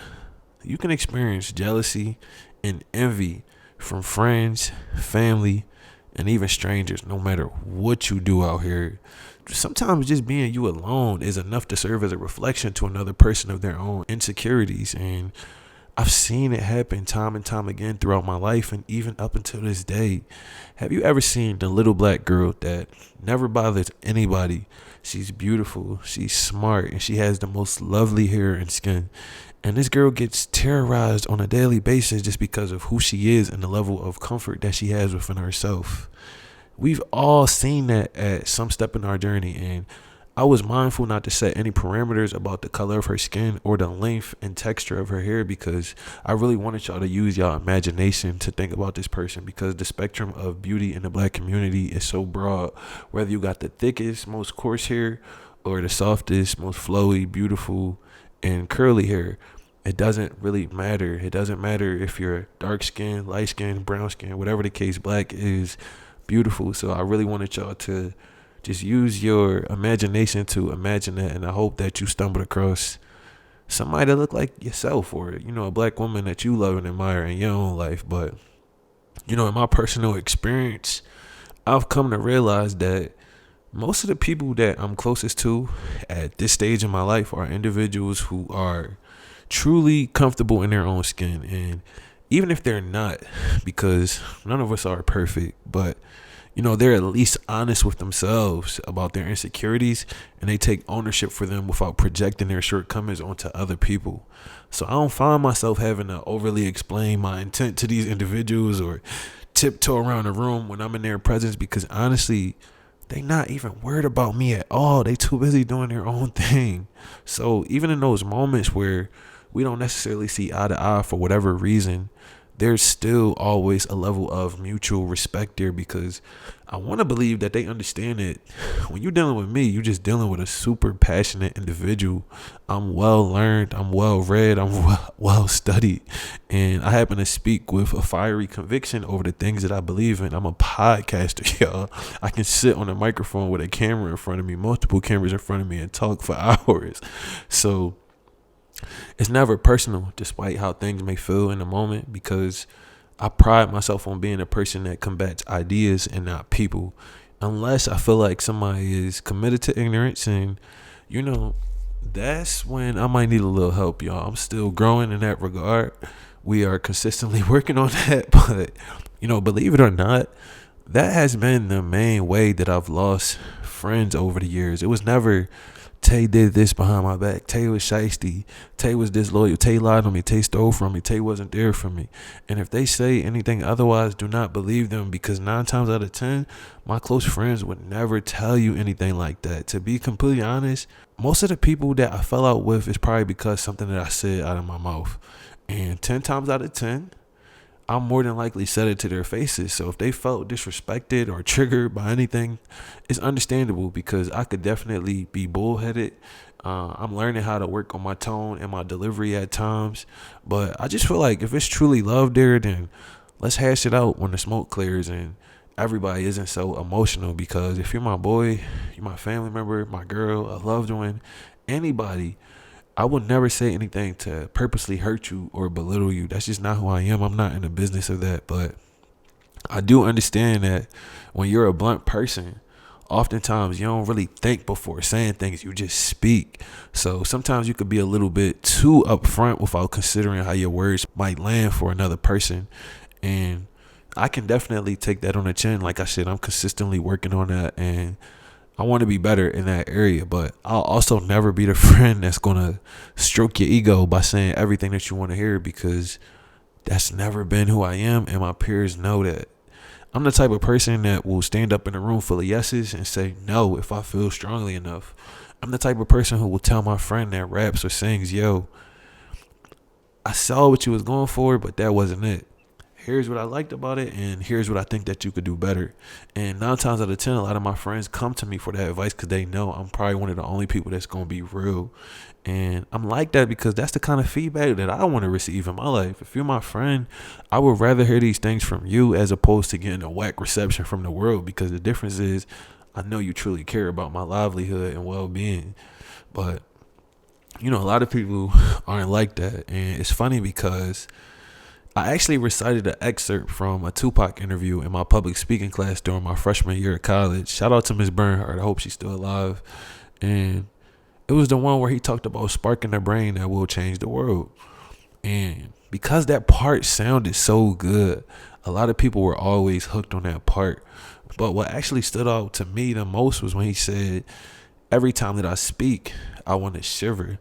you can experience jealousy and envy from friends, family, and even strangers, no matter what you do out here. Sometimes just being you alone is enough to serve as a reflection to another person of their own insecurities. And I've seen it happen time and time again throughout my life, and even up until this day. Have you ever seen the little black girl that never bothers anybody? She's beautiful, she's smart, and she has the most lovely hair and skin. And this girl gets terrorized on a daily basis just because of who she is and the level of comfort that she has within herself. We've all seen that at some step in our journey, and I was mindful not to set any parameters about the color of her skin or the length and texture of her hair, because I really wanted y'all to use y'all imagination to think about this person, because the spectrum of beauty in the black community is so broad. Whether you got the thickest, most coarse hair or the softest, most flowy, beautiful, and curly hair, it doesn't really matter. It doesn't matter if you're dark skin, light skin, brown skin, whatever the case, black is beautiful. So I really wanted y'all to just use your imagination to imagine that, and I hope that you stumbled across somebody that look like yourself, or a black woman that you love and admire in your own life. But in my personal experience, I've come to realize that most of the people that I'm closest to at this stage in my life are individuals who are truly comfortable in their own skin. And even if they're not, because none of us are perfect, but they're at least honest with themselves about their insecurities, and they take ownership for them without projecting their shortcomings onto other people. So I don't find myself having to overly explain my intent to these individuals or tiptoe around the room when I'm in their presence, because honestly, they not even worried about me at all. They too busy doing their own thing. So even in those moments where we don't necessarily see eye to eye for whatever reason, there's still always a level of mutual respect there, because I want to believe that they understand that when you're dealing with me, you're just dealing with a super passionate individual. I'm well learned, I'm well read, I'm well studied, and I happen to speak with a fiery conviction over the things that I believe in. I'm a podcaster, y'all. I can sit on a microphone with a camera in front of me, multiple cameras in front of me, and talk for hours. So it's never personal, despite how things may feel in the moment, because I pride myself on being a person that combats ideas and not people. Unless I feel like somebody is committed to ignorance, and that's when I might need a little help, y'all. I'm still growing in that regard. We are consistently working on that, but believe it or not, that has been the main way that I've lost friends over the years. It was never Tay did this behind my back, Tay was shiesty, Tay was disloyal, Tay lied on me, Tay stole from me, Tay wasn't there for me. And if they say anything otherwise, do not believe them, because 9 times out of 10, my close friends would never tell you anything like that. To be completely honest, most of the people that I fell out with is probably because something that I said out of my mouth. And 10 times out of 10, I more than likely said it to their faces. So if they felt disrespected or triggered by anything, it's understandable, because I could definitely be bullheaded. I'm learning how to work on my tone and my delivery at times. But I just feel like if it's truly love there, then let's hash it out when the smoke clears and everybody isn't so emotional. Because if you're my boy, you're my family member, my girl, a loved one, anybody, I would never say anything to purposely hurt you or belittle you. That's just not who I am. I'm not in the business of that. But I do understand that when you're a blunt person, oftentimes you don't really think before saying things. You just speak. So sometimes you could be a little bit too upfront without considering how your words might land for another person. And I can definitely take that on the chin. Like I said, I'm consistently working on that, and I want to be better in that area. But I'll also never be the friend that's going to stroke your ego by saying everything that you want to hear, because that's never been who I am. And my peers know that. I'm the type of person that will stand up in a room full of yeses and say no if I feel strongly enough. I'm the type of person who will tell my friend that raps or sings, yo, I saw what you was going for, but that wasn't it. Here's what I liked about it, and here's what I think that you could do better. And 9 times out of 10, a lot of my friends come to me for that advice, because they know I'm probably one of the only people that's going to be real. And I'm like that because that's the kind of feedback that I want to receive in my life. If you're my friend, I would rather hear these things from you as opposed to getting a whack reception from the world, because the difference is I know you truly care about my livelihood and well-being. But, a lot of people aren't like that. And it's funny because I actually recited an excerpt from a Tupac interview in my public speaking class during my freshman year at college. Shout out to Miss Bernhardt. I hope she's still alive. And it was the one where he talked about sparking the brain that will change the world. And because that part sounded so good, a lot of people were always hooked on that part. But what actually stood out to me the most was when he said, every time that I speak, I want to shiver.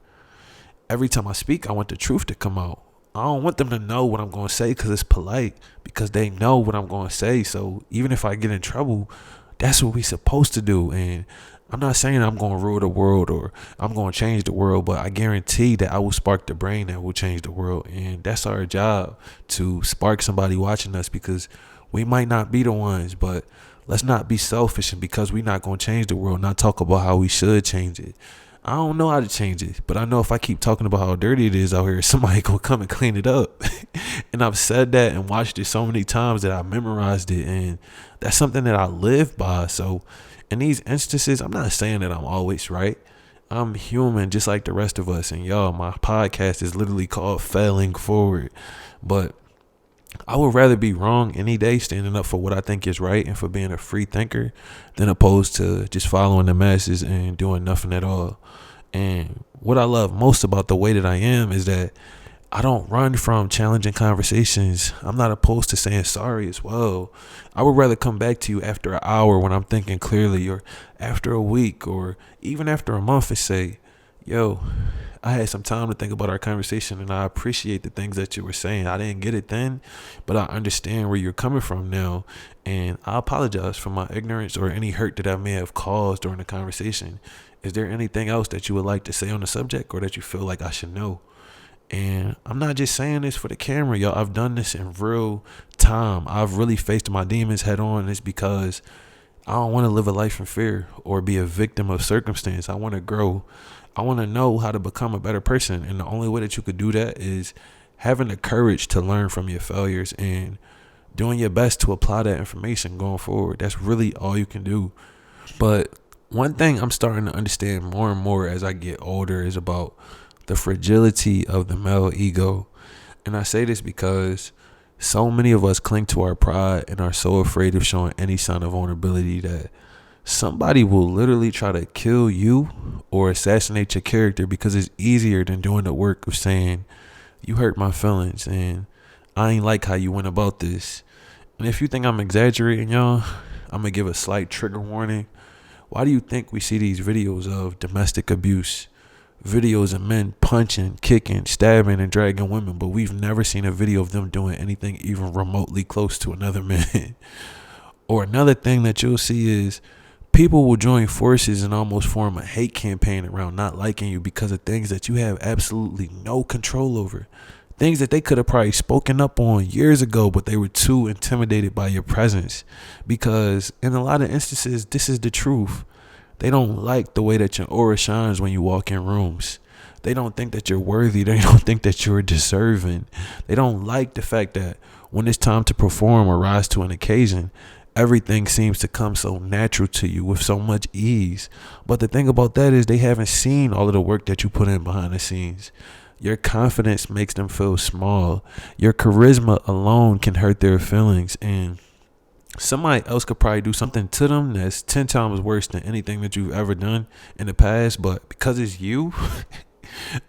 Every time I speak, I want the truth to come out. I don't want them to know what I'm going to say because it's polite, because they know what I'm going to say. So even if I get in trouble, that's what we supposed to do. And I'm not saying I'm going to rule the world or I'm going to change the world, but I guarantee that I will spark the brain that will change the world. And that's our job, to spark somebody watching us, because we might not be the ones, but let's not be selfish, and because we're not going to change the world, not talk about how we should change it. I don't know how to change it, but I know if I keep talking about how dirty it is out here, somebody gonna come and clean it up. And I've said that and watched it so many times that I memorized it, and that's something that I live by. So in these instances, I'm not saying that I'm always right. I'm human just like the rest of us. And y'all, my podcast is literally called Failing Forward. But I would rather be wrong any day, standing up for what I think is right and for being a free thinker, than opposed to just following the masses and doing nothing at all. And what I love most about the way that I am is that I don't run from challenging conversations. I'm not opposed to saying sorry as well. I would rather come back to you after an hour when I'm thinking clearly, or after a week, or even after a month, and say, yo, I had some time to think about our conversation, and I appreciate the things that you were saying. I didn't get it then, but I understand where you're coming from now, and I apologize for my ignorance or any hurt that I may have caused during the conversation. Is there anything else that you would like to say on the subject, or that you feel like I should know? And I'm not just saying this for the camera, y'all. I've done this in real time. I've really faced my demons head on. It's because I don't want to live a life in fear or be a victim of circumstance. I want to grow. I want to know how to become a better person. And the only way that you could do that is having the courage to learn from your failures and doing your best to apply that information going forward. That's really all you can do. But one thing I'm starting to understand more and more as I get older is about the fragility of the male ego. And I say this because so many of us cling to our pride and are so afraid of showing any sign of vulnerability that somebody will literally try to kill you or assassinate your character because it's easier than doing the work of saying, you hurt my feelings and I ain't like how you went about this. And if you think I'm exaggerating, y'all, I'm going to give a slight trigger warning. Why do you think we see these videos of domestic abuse? Videos of men punching, kicking, stabbing, and dragging women, but we've never seen a video of them doing anything even remotely close to another man. Or another thing that you'll see is people will join forces and almost form a hate campaign around not liking you because of things that you have absolutely no control over. Things that they could have probably spoken up on years ago, but they were too intimidated by your presence. Because in a lot of instances, this is the truth. They don't like the way that your aura shines when you walk in rooms. They don't think that you're worthy. They don't think that you're deserving. They don't like the fact that when it's time to perform or rise to an occasion, everything seems to come so natural to you with so much ease. But the thing about that is they haven't seen all of the work that you put in behind the scenes. Your confidence makes them feel small. Your charisma alone can hurt their feelings, and somebody else could probably do something to them that's 10 times worse than anything that you've ever done in the past. But because it's you,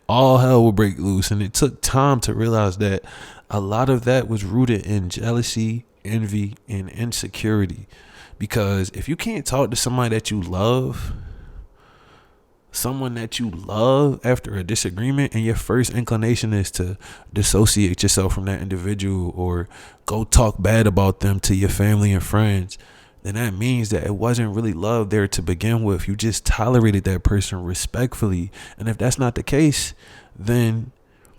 all hell will break loose. And it took time to realize that a lot of that was rooted in jealousy, envy, and insecurity. Because if you can't talk to somebody that you love, someone that you love after a disagreement, and your first inclination is to dissociate yourself from that individual or go talk bad about them to your family and friends, then that means that it wasn't really love there to begin with. You just tolerated that person respectfully. And if that's not the case, then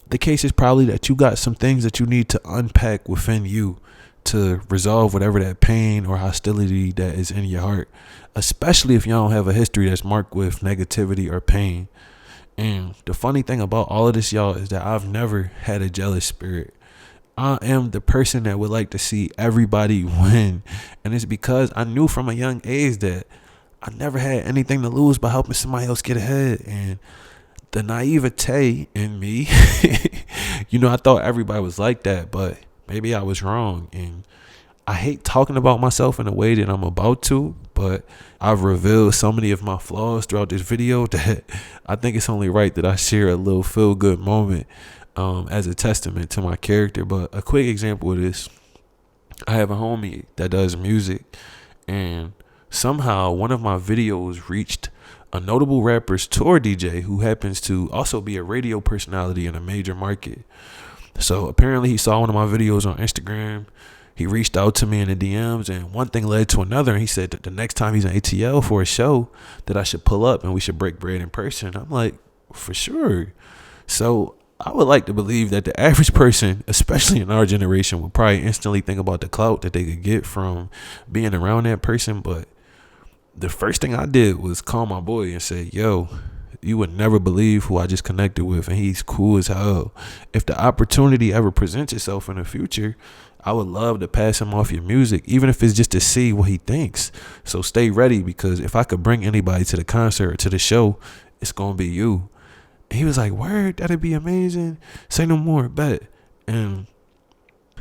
the case is probably that you got some things that you need to unpack within you to resolve whatever that pain or hostility that is in your heart, especially if you don't have a history that's marked with negativity or pain. And the funny thing about all of this, y'all, is that I've never had a jealous spirit. I am the person that would like to see everybody win. And it's because I knew from a young age that I never had anything to lose by helping somebody else get ahead. And the naivete in me, I thought everybody was like that, but maybe I was wrong. And I hate talking about myself in a way that I'm about to, but I've revealed so many of my flaws throughout this video that I think it's only right that I share a little feel-good moment as a testament to my character. But a quick example of this, I have a homie that does music, and somehow one of my videos reached a notable rapper's tour DJ who happens to also be a radio personality in a major market. So apparently he saw one of my videos on Instagram. He reached out to me in the DMs, and one thing led to another. And he said that the next time he's in ATL for a show that I should pull up and we should break bread in person. I'm like, for sure. So I would like to believe that the average person, especially in our generation, would probably instantly think about the clout that they could get from being around that person. But the first thing I did was call my boy and say, yo, you would never believe who I just connected with, and he's cool as hell. If the opportunity ever presents itself in the future, I would love to pass him off your music, even if it's just to see what he thinks. So stay ready, because if I could bring anybody to the concert or to the show, it's going to be you. And he was like, word, that'd be amazing. Say no more, bet. And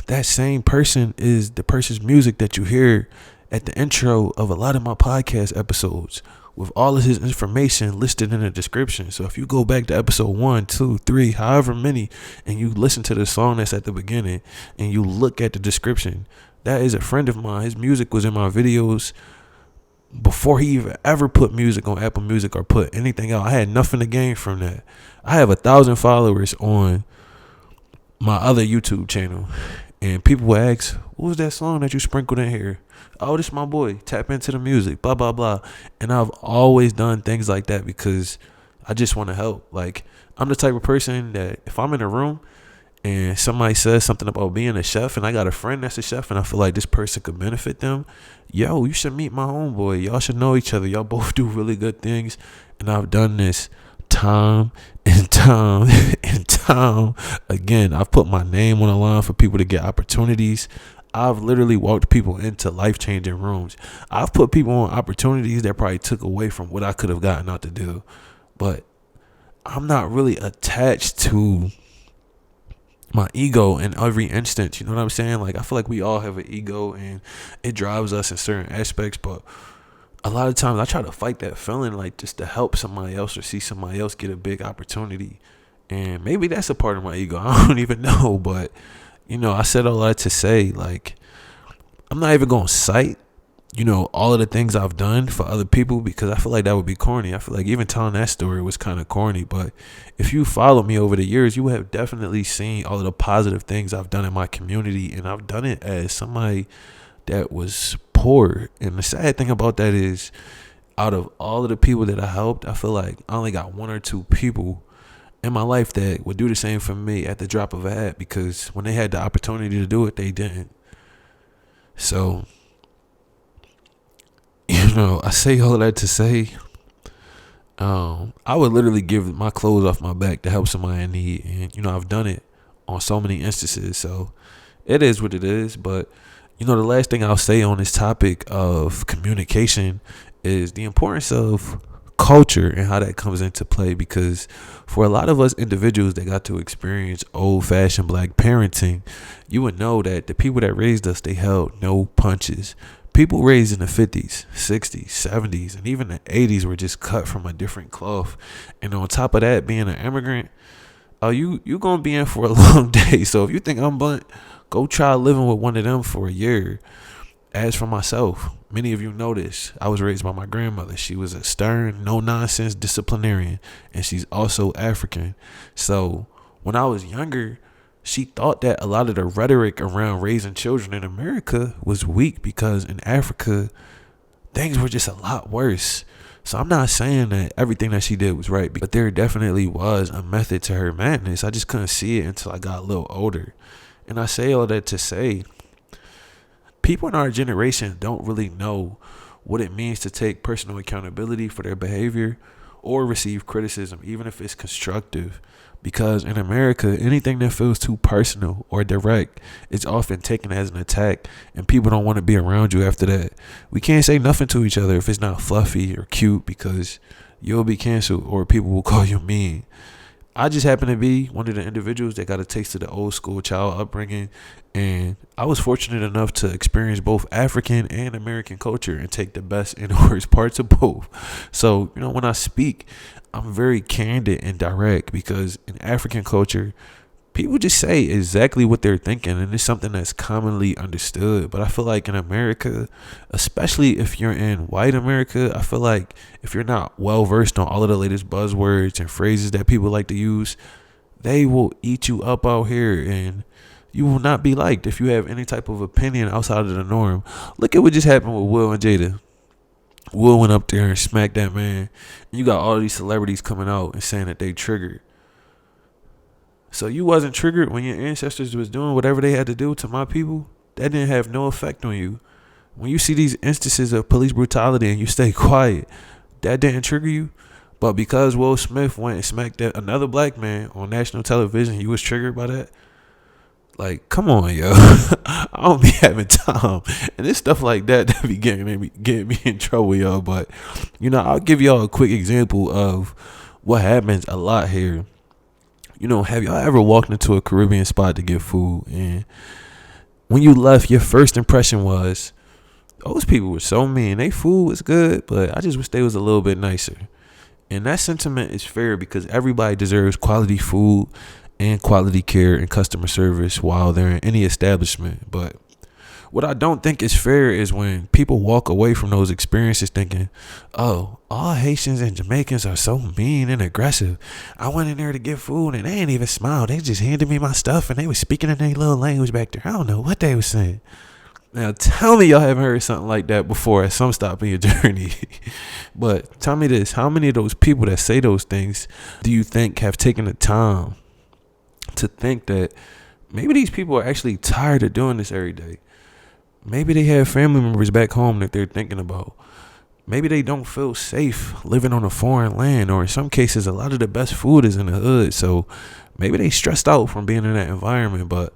that same person is the person's music that you hear at the intro of a lot of my podcast episodes. with all of his information listed in the description. So if you go back to episode 1, 2, 3, however many, and you listen to the song that's at the beginning and you look at the description, that is a friend of mine. His music was in my videos before he even ever put music on Apple Music or put anything out. I had nothing to gain from that. I have 1,000 followers on my other YouTube channel, and people will ask, what was that song that you sprinkled in here? Oh, this my boy. Tap into the music, blah, blah, blah. And I've always done things like that because I just want to help. Like, I'm the type of person that if I'm in a room and somebody says something about being a chef and I got a friend that's a chef and I feel like this person could benefit them, yo, you should meet my homeboy. Y'all should know each other. Y'all both do really good things. And I've done this time and time and time again. I've put my name on the line for people to get opportunities. I've literally walked people into life-changing rooms. I've put people on opportunities that probably took away from what I could have gotten out to do. But I'm not really attached to my ego in every instance. You know what I'm saying? Like, I feel like we all have an ego and it drives us in certain aspects, but a lot of times I try to fight that feeling, like just to help somebody else or see somebody else get a big opportunity. And maybe that's a part of my ego. I don't even know. But, you know, I said all that to say, like, I'm not even going to cite, you know, all of the things I've done for other people because I feel like that would be corny. I feel like even telling that story was kind of corny. But if you follow me over the years, you have definitely seen all of the positive things I've done in my community. And I've done it as somebody that was poor. And the sad thing about that is, out of all of the people that I helped, I feel like I only got 1 or 2 people in my life that would do the same for me at the drop of a hat, because when they had the opportunity to do it, they didn't. So, you know, I say all of that to say, I would literally give my clothes off my back to help somebody in need. And, you know, I've done it on so many instances. So it is what it is. But, you know, the last thing I'll say on this topic of communication is the importance of culture and how that comes into play. Because for a lot of us individuals that got to experience old-fashioned black parenting, you would know that the people that raised us, they held no punches. People raised in the 50s, 60s, 70s, and even the 80s were just cut from a different cloth. And on top of that, being an immigrant, you going to be in for a long day. So if you think I'm blunt, go try living with one of them for a year. As for myself, many of you know this. I was raised by my grandmother. She was a stern, no-nonsense disciplinarian, and she's also African. So when I was younger, she thought that a lot of the rhetoric around raising children in America was weak because in Africa, things were just a lot worse. So I'm not saying that everything that she did was right, but there definitely was a method to her madness. I just couldn't see it until I got a little older. And I say all that to say, people in our generation don't really know what it means to take personal accountability for their behavior or receive criticism, even if it's constructive. Because in America, anything that feels too personal or direct is often taken as an attack, and people don't want to be around you after that. We can't say nothing to each other if it's not fluffy or cute, because you'll be canceled or people will call you mean. I just happen to be one of the individuals that got a taste of the old school child upbringing, and I was fortunate enough to experience both African and American culture and take the best and worst parts of both. So, you know, when I speak, I'm very candid and direct, because in African culture, people just say exactly what they're thinking, and it's something that's commonly understood. But I feel like in America, especially if you're in white America, I feel like if you're not well versed on all of the latest buzzwords and phrases that people like to use, they will eat you up out here, and you will not be liked if you have any type of opinion outside of the norm. Look at what just happened with Will and Jada. Will went up there and smacked that man. And you got all these celebrities coming out and saying that they triggered. So you wasn't triggered when your ancestors was doing whatever they had to do to my people? That didn't have no effect on you. When you see these instances of police brutality and you stay quiet, that didn't trigger you? But because Will Smith went and smacked another black man on national television, you was triggered by that? Like, come on, yo. I don't be having time. And it's stuff like that be getting me in trouble, yo. But, you know, I'll give y'all a quick example of what happens a lot here. You know, have y'all ever walked into a Caribbean spot to get food, and when you left, your first impression was, Those people were so mean. They food was good, but I just wish they was a little bit nicer. And that sentiment is fair because everybody deserves quality food and quality care and customer service while they're in any establishment. But what I don't think is fair is when people walk away from those experiences thinking, oh, all Haitians and Jamaicans are so mean and aggressive. I went in there to get food and they ain't even smile. They just handed me my stuff and they was speaking in their little language back there. I don't know what they was saying. Now, tell me y'all haven't heard something like that before at some stop in your journey. But tell me this, how many of those people that say those things do you think have taken the time to think that maybe these people are actually tired of doing this every day? Maybe they have family members back home that they're thinking about. Maybe they don't feel safe living on a foreign land, or in some cases, a lot of the best food is in the hood. So maybe they stressed out from being in that environment. But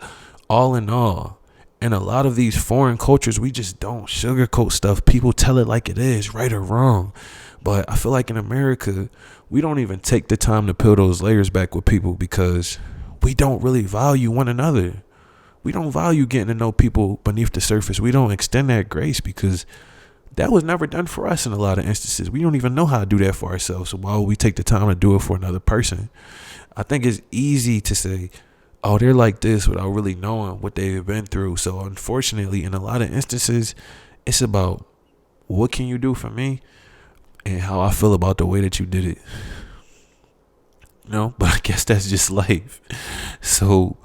all in all, in a lot of these foreign cultures, we just don't sugarcoat stuff. People tell it like it is, right or wrong. But I feel like in America, we don't even take the time to peel those layers back with people because we don't really value one another. We don't value getting to know people beneath the surface. We don't extend that grace because that was never done for us in a lot of instances. We don't even know how to do that for ourselves. So why would we take the time to do it for another person? I think it's easy to say, oh, they're like this without really knowing what they've been through. So unfortunately, in a lot of instances, it's about what can you do for me and how I feel about the way that you did it. No, but I guess that's just life. So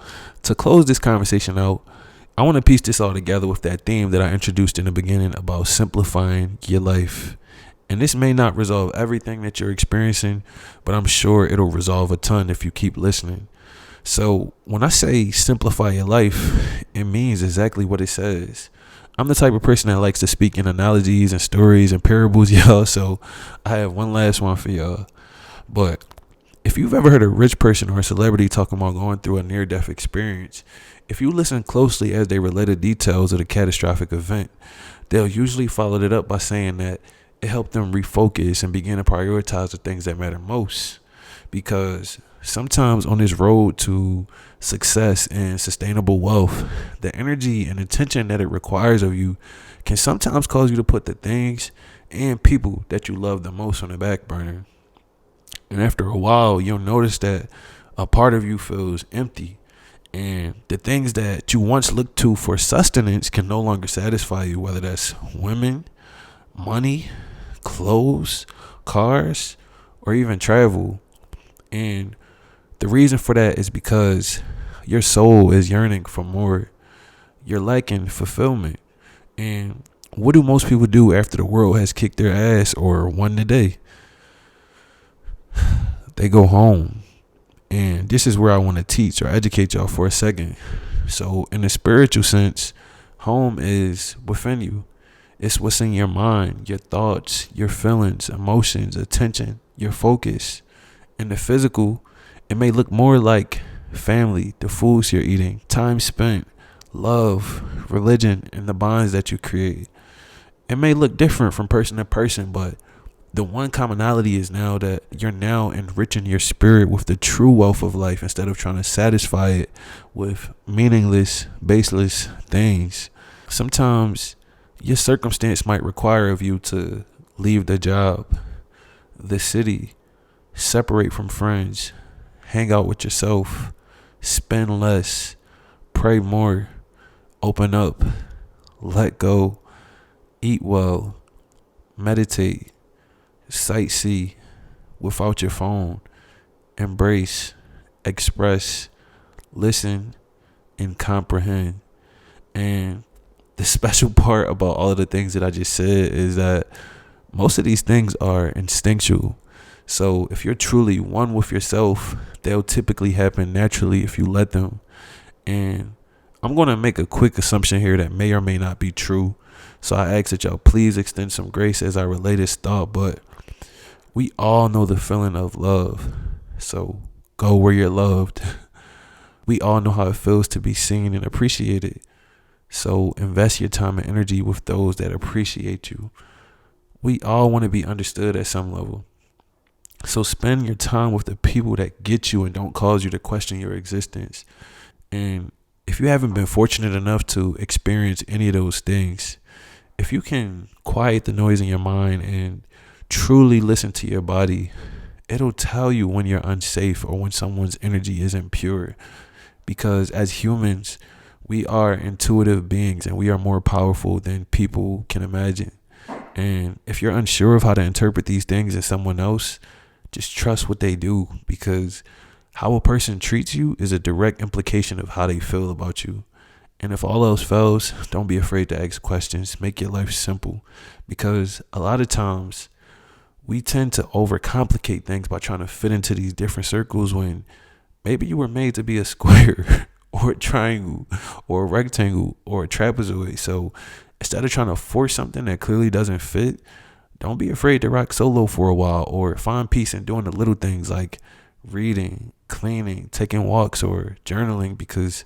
to close this conversation out, I want to piece this all together with that theme that I introduced in the beginning about simplifying your life. And this may not resolve everything that you're experiencing, but I'm sure it'll resolve a ton if you keep listening. So when I say simplify your life, it means exactly what it says. I'm the type of person that likes to speak in analogies and stories and parables, y'all. So I have one last one for y'all. But if you've ever heard a rich person or a celebrity talking about going through a near-death experience, if you listen closely as they relate the details of the catastrophic event, they'll usually follow it up by saying that it helped them refocus and begin to prioritize the things that matter most. Because sometimes on this road to success and sustainable wealth, the energy and attention that it requires of you can sometimes cause you to put the things and people that you love the most on the back burner. And after a while, you'll notice that a part of you feels empty. And the things that you once looked to for sustenance can no longer satisfy you, whether that's women, money, clothes, cars, or even travel. And the reason for that is because your soul is yearning for more. You're lacking fulfillment. And what do most people do after the world has kicked their ass or won the day? They go home. And this is where I want to teach or educate y'all for a second. So in the spiritual sense, home is within you. It's what's in your mind, your thoughts, your feelings, emotions, attention, your focus. In the physical, it may look more like family, the foods you're eating, time spent, love, religion, and the bonds that you create. It may look different from person to person, but the one commonality is now that you're now enriching your spirit with the true wealth of life instead of trying to satisfy it with meaningless, baseless things. Sometimes your circumstance might require of you to leave the job, the city, separate from friends, hang out with yourself, spend less, pray more, open up, let go, eat well, meditate, sightsee without your phone, embrace, express, listen, and comprehend. And the special part about all of the things that I just said is that most of these things are instinctual. So if you're truly one with yourself, they'll typically happen naturally if you let them. And I'm going to make a quick assumption here that may or may not be true. So I ask that y'all please extend some grace as I relay this thought. But we all know the feeling of love. So go where you're loved. We all know how it feels to be seen and appreciated. So invest your time and energy with those that appreciate you. We all want to be understood at some level. So spend your time with the people that get you and don't cause you to question your existence. And if you haven't been fortunate enough to experience any of those things, if you can quiet the noise in your mind and truly listen to your body, it'll tell you when you're unsafe or when someone's energy isn't pure. Because as humans, we are intuitive beings and we are more powerful than people can imagine. And if you're unsure of how to interpret these things in someone else, just trust what they do, because how a person treats you is a direct implication of how they feel about you. And if all else fails, don't be afraid to ask questions. Make your life simple, because a lot of times we tend to overcomplicate things by trying to fit into these different circles when maybe you were made to be a square or a triangle or a rectangle or a trapezoid. So instead of trying to force something that clearly doesn't fit, don't be afraid to rock solo for a while, or find peace in doing the little things like reading, cleaning, taking walks, or journaling, because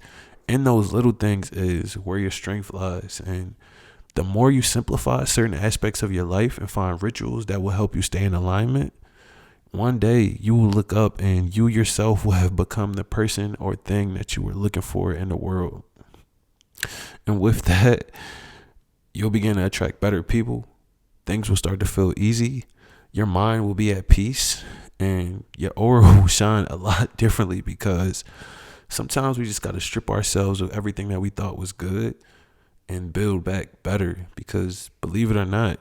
in those little things is where your strength lies. And the more you simplify certain aspects of your life and find rituals that will help you stay in alignment, one day you will look up and you yourself will have become the person or thing that you were looking for in the world. And with that, you'll begin to attract better people. Things will start to feel easy. Your mind will be at peace, and your aura will shine a lot differently, because sometimes we just got to strip ourselves of everything that we thought was good and build back better. Because believe it or not,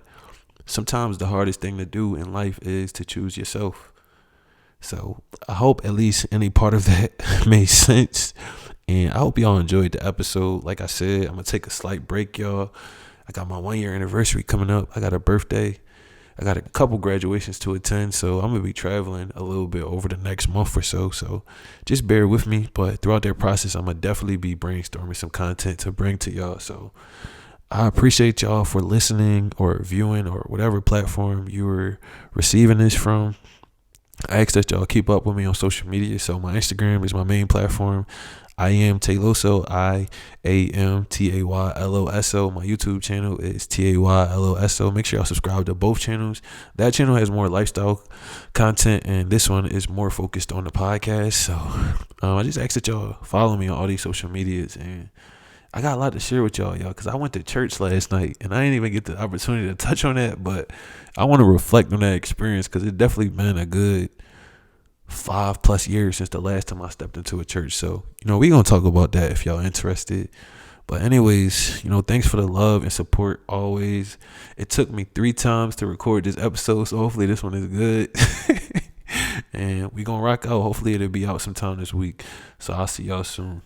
sometimes the hardest thing to do in life is to choose yourself. So I hope at least any part of that made sense. And I hope y'all enjoyed the episode. Like I said, I'm going to take a slight break, y'all. I got my 1-year anniversary coming up. I got a birthday. I got a couple graduations to attend. So I'm going to be traveling a little bit over the next month or so. So just bear with me. But throughout that process, I'm going to definitely be brainstorming some content to bring to y'all. So I appreciate y'all for listening or viewing or whatever platform you were receiving this from. I ask that y'all keep up with me on social media. So my Instagram is my main platform. I am Tayloso, IAMTAYLOSO. My YouTube channel is TAYLOSO. Make sure y'all subscribe to both channels. That channel has more lifestyle content, and this one is more focused on the podcast. So I just ask that y'all follow me on all these social medias, and I got a lot to share with y'all, because I went to church last night and I didn't even get the opportunity to touch on that, but I want to reflect on that experience, because it definitely been a good 5+ years since the last time I stepped into a church. So, we going to talk about that if y'all interested. But anyways, thanks for the love and support always. It took me 3 times to record this episode, so hopefully this one is good. And we going to rock out. Hopefully it'll be out sometime this week. So I'll see y'all soon.